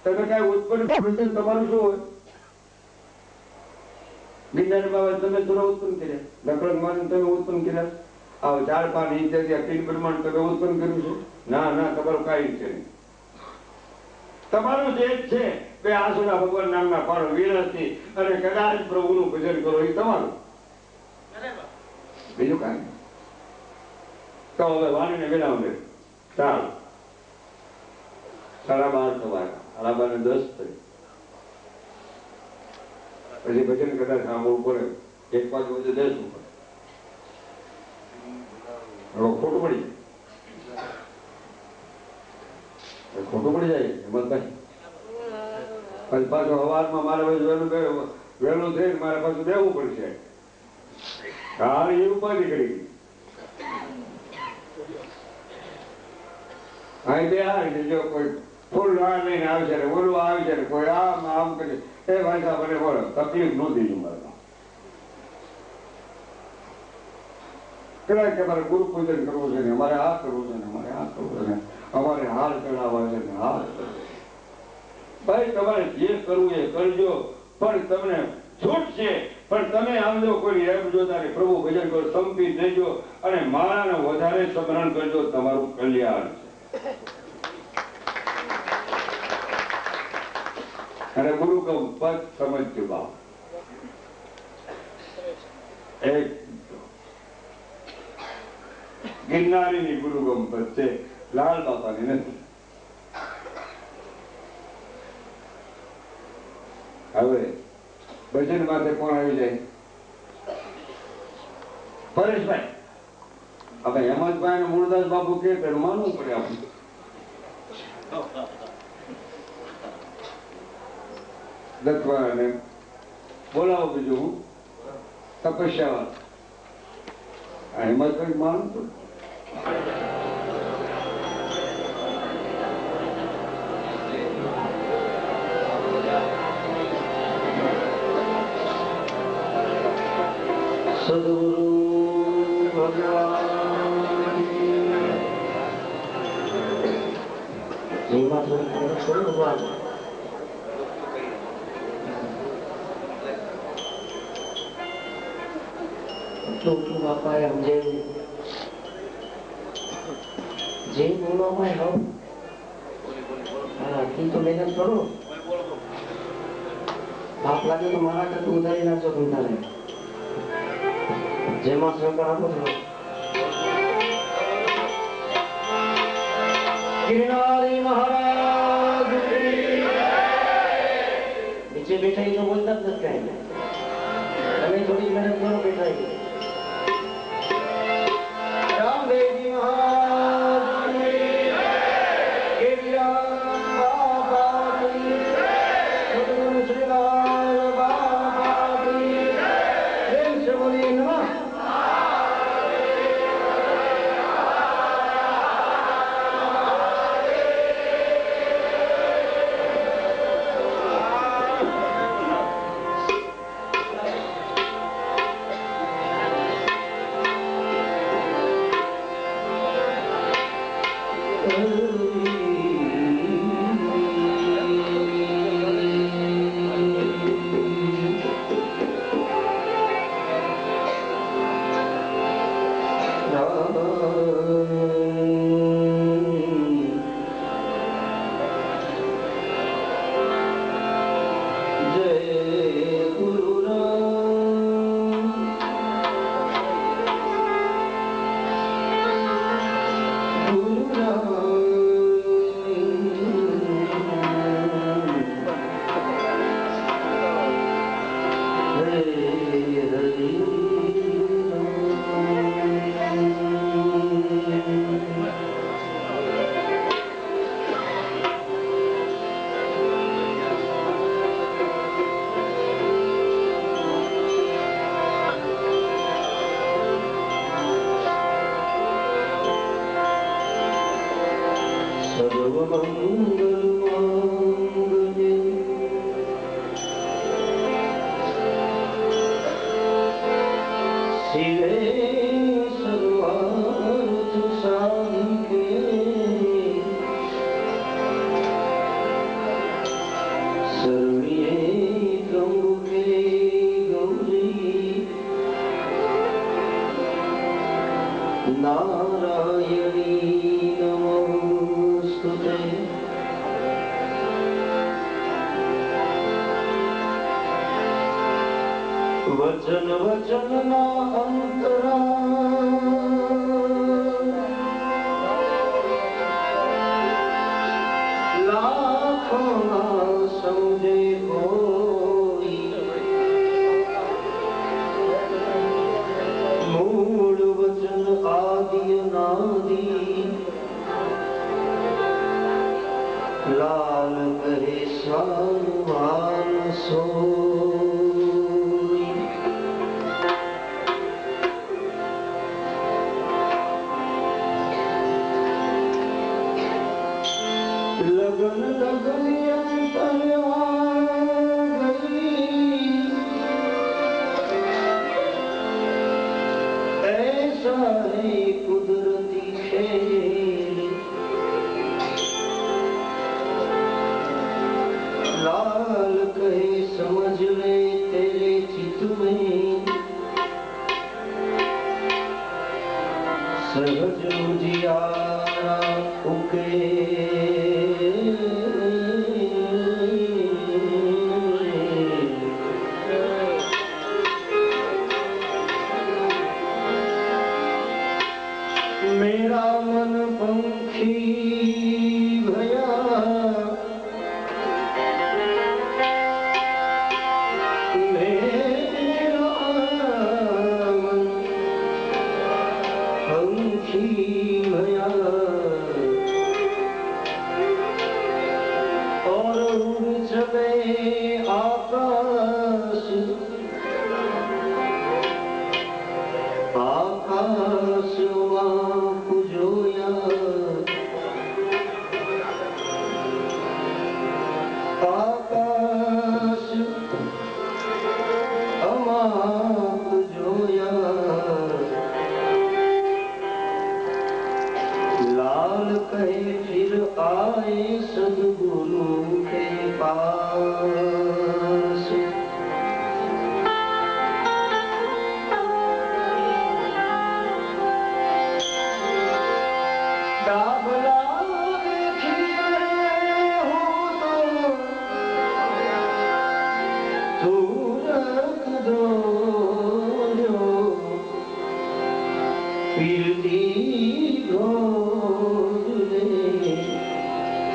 તમે કાંઈ ઉત્પન્ન તમારું શું હોય? ગિરનાર બાબા તમે થોડા ઉત્પન્ન કર્યા, લકડક માની તમે ઉત્પન્ન કર્યા, આ 4-5 ઇંચ અખિલ બ્રહ્માંડ તમે ઉત્પન્ન કર્યું છે? ના ના, તમારું કાંઈ છે નહીં. તમારું જે છે બે આસુરા ભગવાન નામના પાડો વિરસથી અને કદાચ પ્રભુનું ભજન કરો એ તમારું, બીજું કાંઈ. તો હવે વાણીને વિરામ લે. ચાલ 12:30 થયા, 12:10 થઈ. પછી ભજન કદાચ સાંભળવું પડે. 1 વાગે બધું દેશું પડે. ખોટું પડી જાય, ખોટું પડી જાય હિંમતભાઈ. પછી પાછું સવારમાં મારે વહેલું થઈને મારે પાછું દેવું પડશે. હાલ એ ઉપાધિ કરી અહીં બે આવે જો કોઈ ફૂલ રાહ લઈને આવે છે ને ઓલું આવે છે ને કોઈ આમ કરે એ ભાષા મને બોલો તકલીફ નહોતી મારે. કદાચ કે અમારે ગુરુ પૂજન કરવું છે ને અમારે આ કરવું છે ને અમારે આ કરવું છે ને અમારે હાર ચડાવવા છે ને હાર. ભાઈ તમારે જે કરવું એ કરજો, પણ તમને છૂટ છે. પણ તમે આવજો કોઈ એમ જોતા ને પ્રભુ ભજન કરો, સંપી દેજો અને માળાને વધારે સ્મરણ કરજો. તમારું કલ્યાણ છે. અને ગુરુ કો પદ સમજજો બાપ. એક ગિરનારીની ગુરુ ગંપત છે, લાલ બાપાની નથી. હવે ભજન માટે કોણ આવી જાય? પરેશભાઈ. હવે હેમંતભાઈ ને મૂળદાસ બાપુ કે માનવું પડે આપણે. દત્તવાળાને બોલાવો. બીજું હું તપસ્યા હેમંતભાઈ માનું છું. સદગુરુ ભગવાન બાપાએ સમજાવ્યું જે બોલવામાં હોવ હા તી તો મહેનત કરો. બાપ લાગે તો મારા કરતું ઉધારી નાખજો તમારે જેમાં સહકાર આપો છો. ગિરનારી મહારાજ નીચે બેઠા તો બોલતા જ નથી કાંઈ. તમે થોડી મહેનત કરો બેઠા. રામદેવજી મહારાજ वचन वचन ना अंतरा लाखों ना समझे कोई मूल वचन आदि अनादि लाल कहे सानुवान सो लगन लगन अंतर आ गई ऐसा है कुदरती खेल लाल कहे समझ ले तेरे चित में सहज मुझियारा उके मेरा मन पंखी भया मेरा मन पंखी भया और उड़ चले आकाश आकाश आकाश अमाप जोया लाल कहे फिर आए सदगुरु के पास डाबला पीरती घोड़े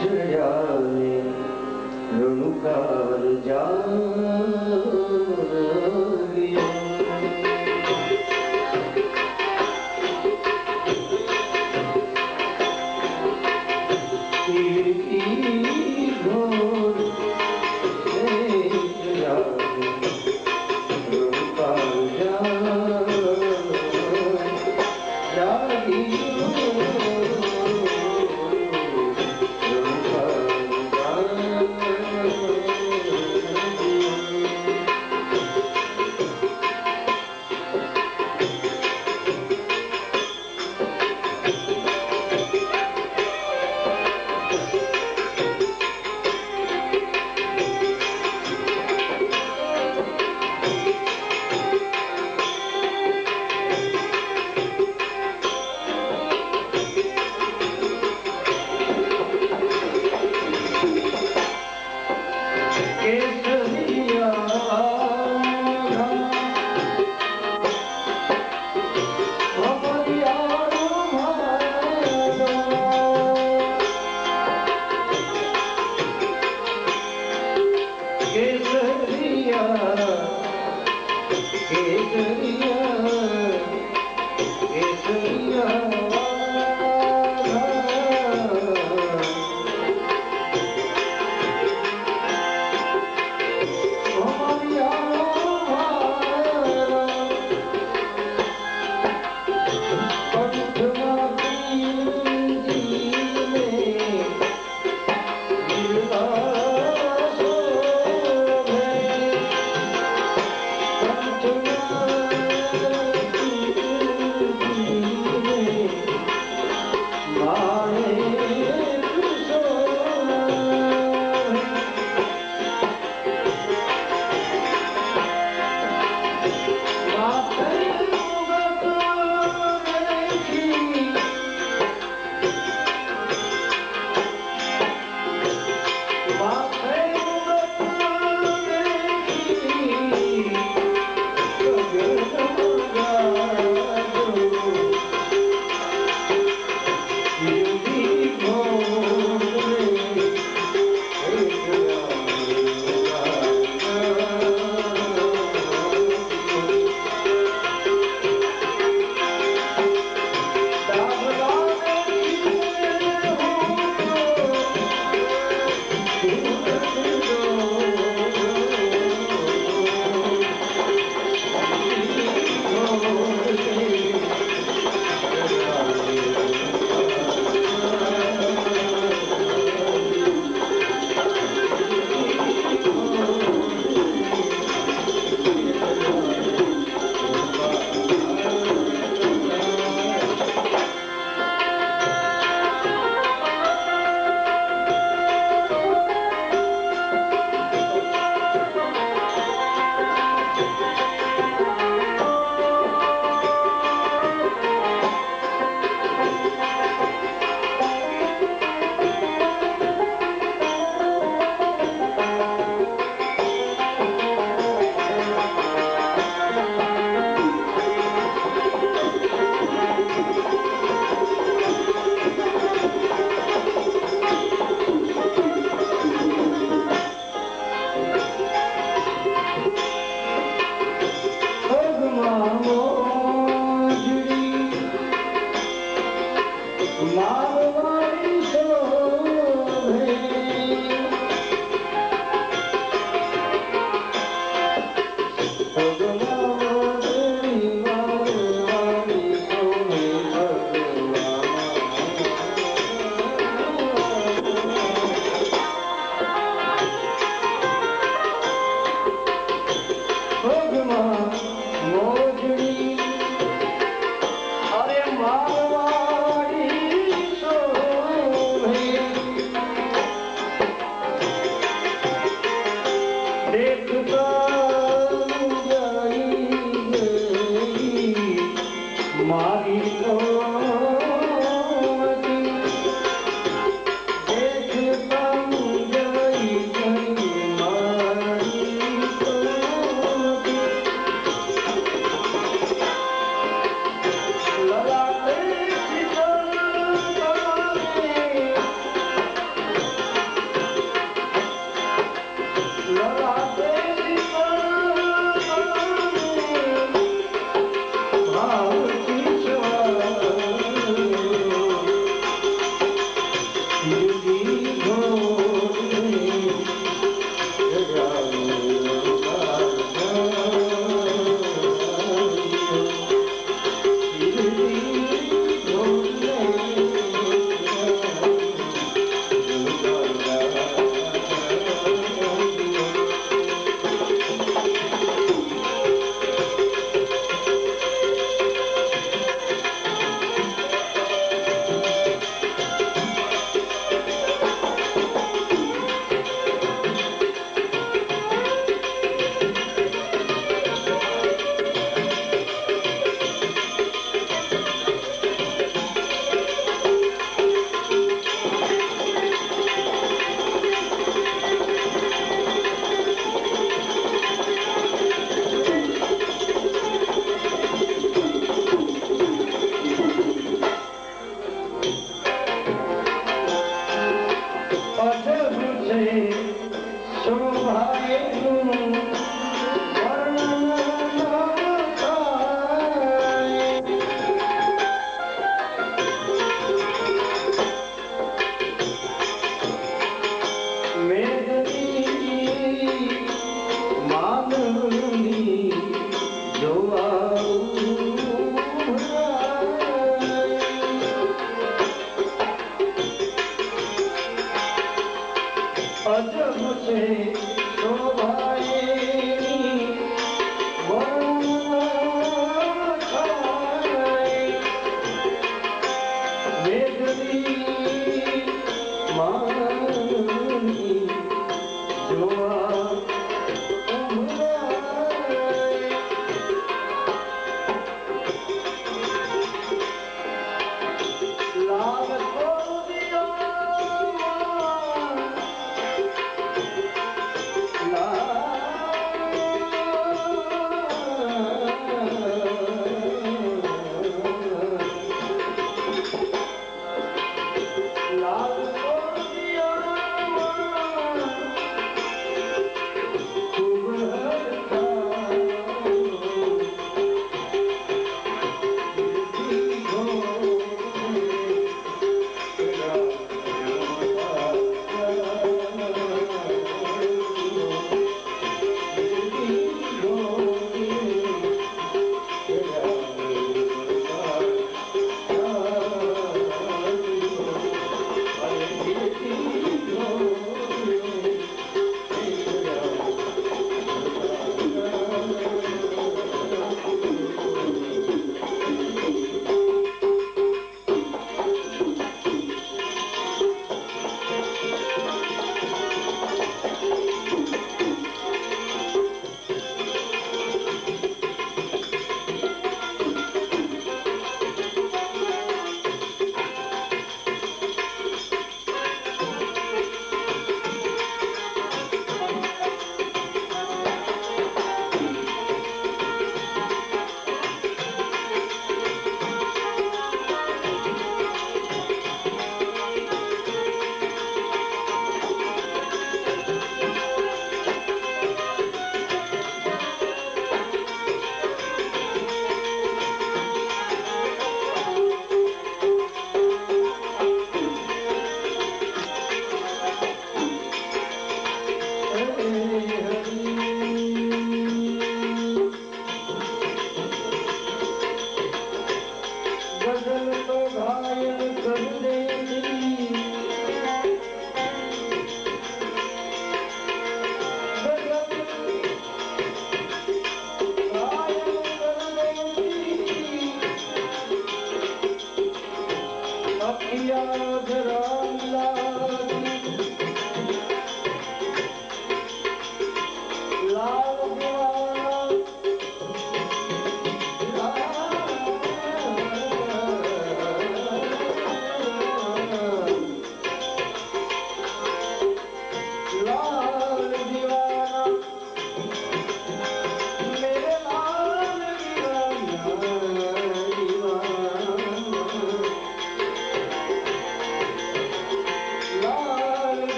चढ़ाने रणुकार जा पीरती घोड़े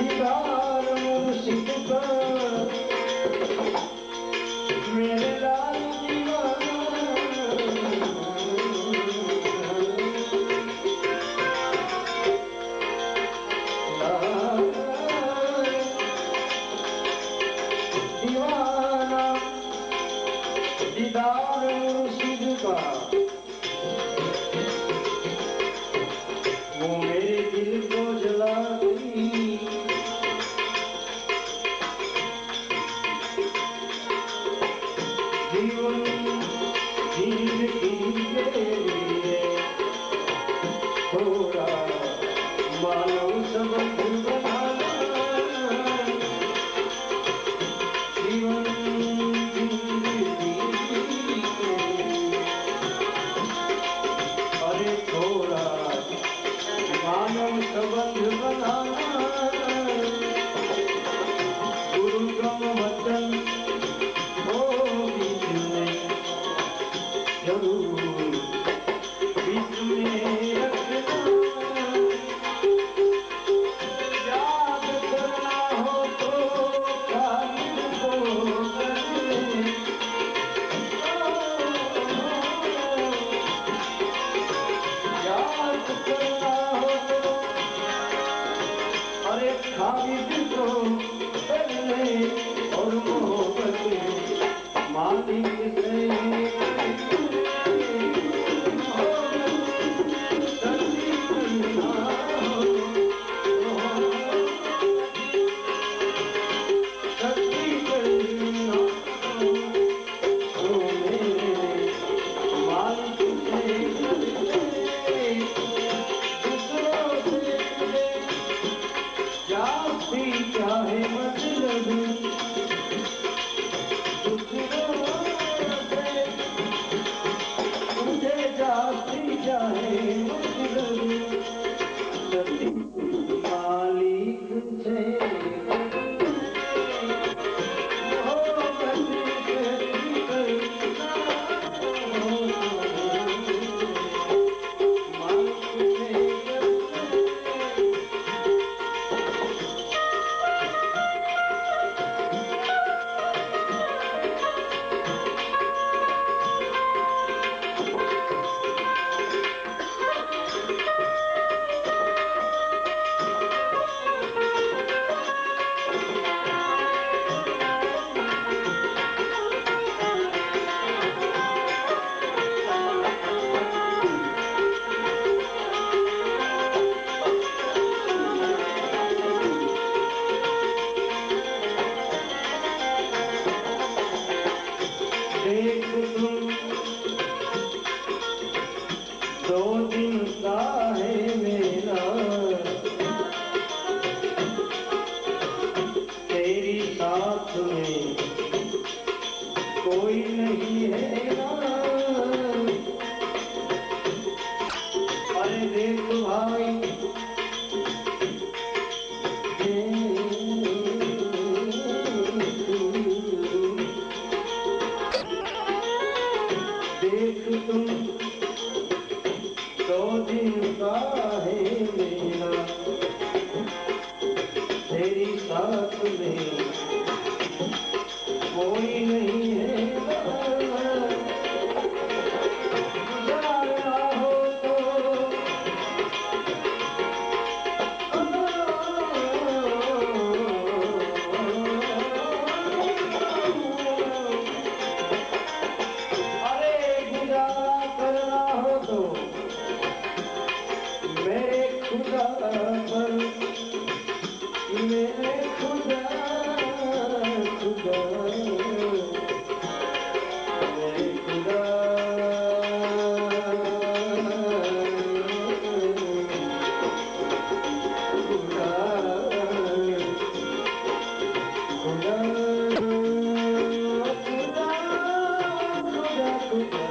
दीदार मुर्शिद का मेरे लाल दीवाना दीदार मुर्शिद का वो मेरे दिल को जला गई जीवन जिंदगी के लिए थोड़ा मानव सबक बनाना जीवन जिंदगी के लिए अरे थोड़ा मानव संबंध बनाना गुरु गम वचन हो बीच में जरूर बीच में रखना याद करना हो तो खालिद को करने याद करना हो तो अरे खालिद को करने और मोहब्बत मालिक से सच्ची करना हो सच्ची करना हो मेरे मालिक से दूसरों से जाती चाहे मतलब दूसरों से मुझे जाती चाहे मतलब सच्ची मालिक से मोहब्बत सच्ची करना मालिक से देख तुम 2 दिन का है मेरा तेरी साथ में कोई नहीं है ना अरे देख भाई देख तुम 2 दिन का है मेरा तेरी साथ में कोई नहीं है गुजारना हो तो अरे गुजारा करना हो तो मेरे खुदा पर मेरे खुदा खुदा मेरे खुदा खुदा खुदा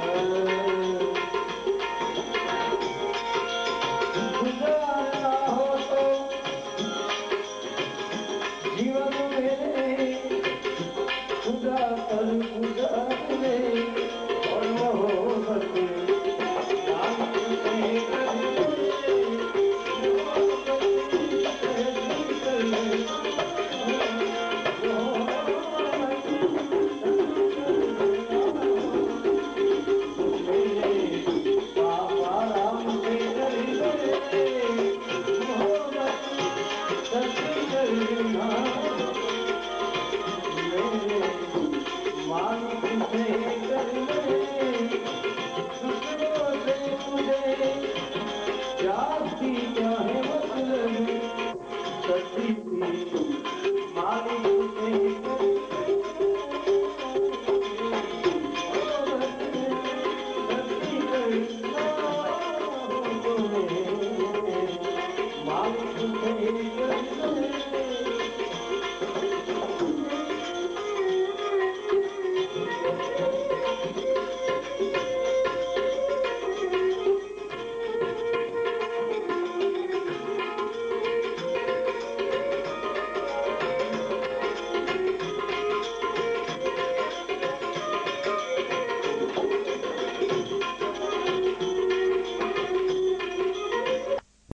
गुजारना हो तो जीवन Thank you.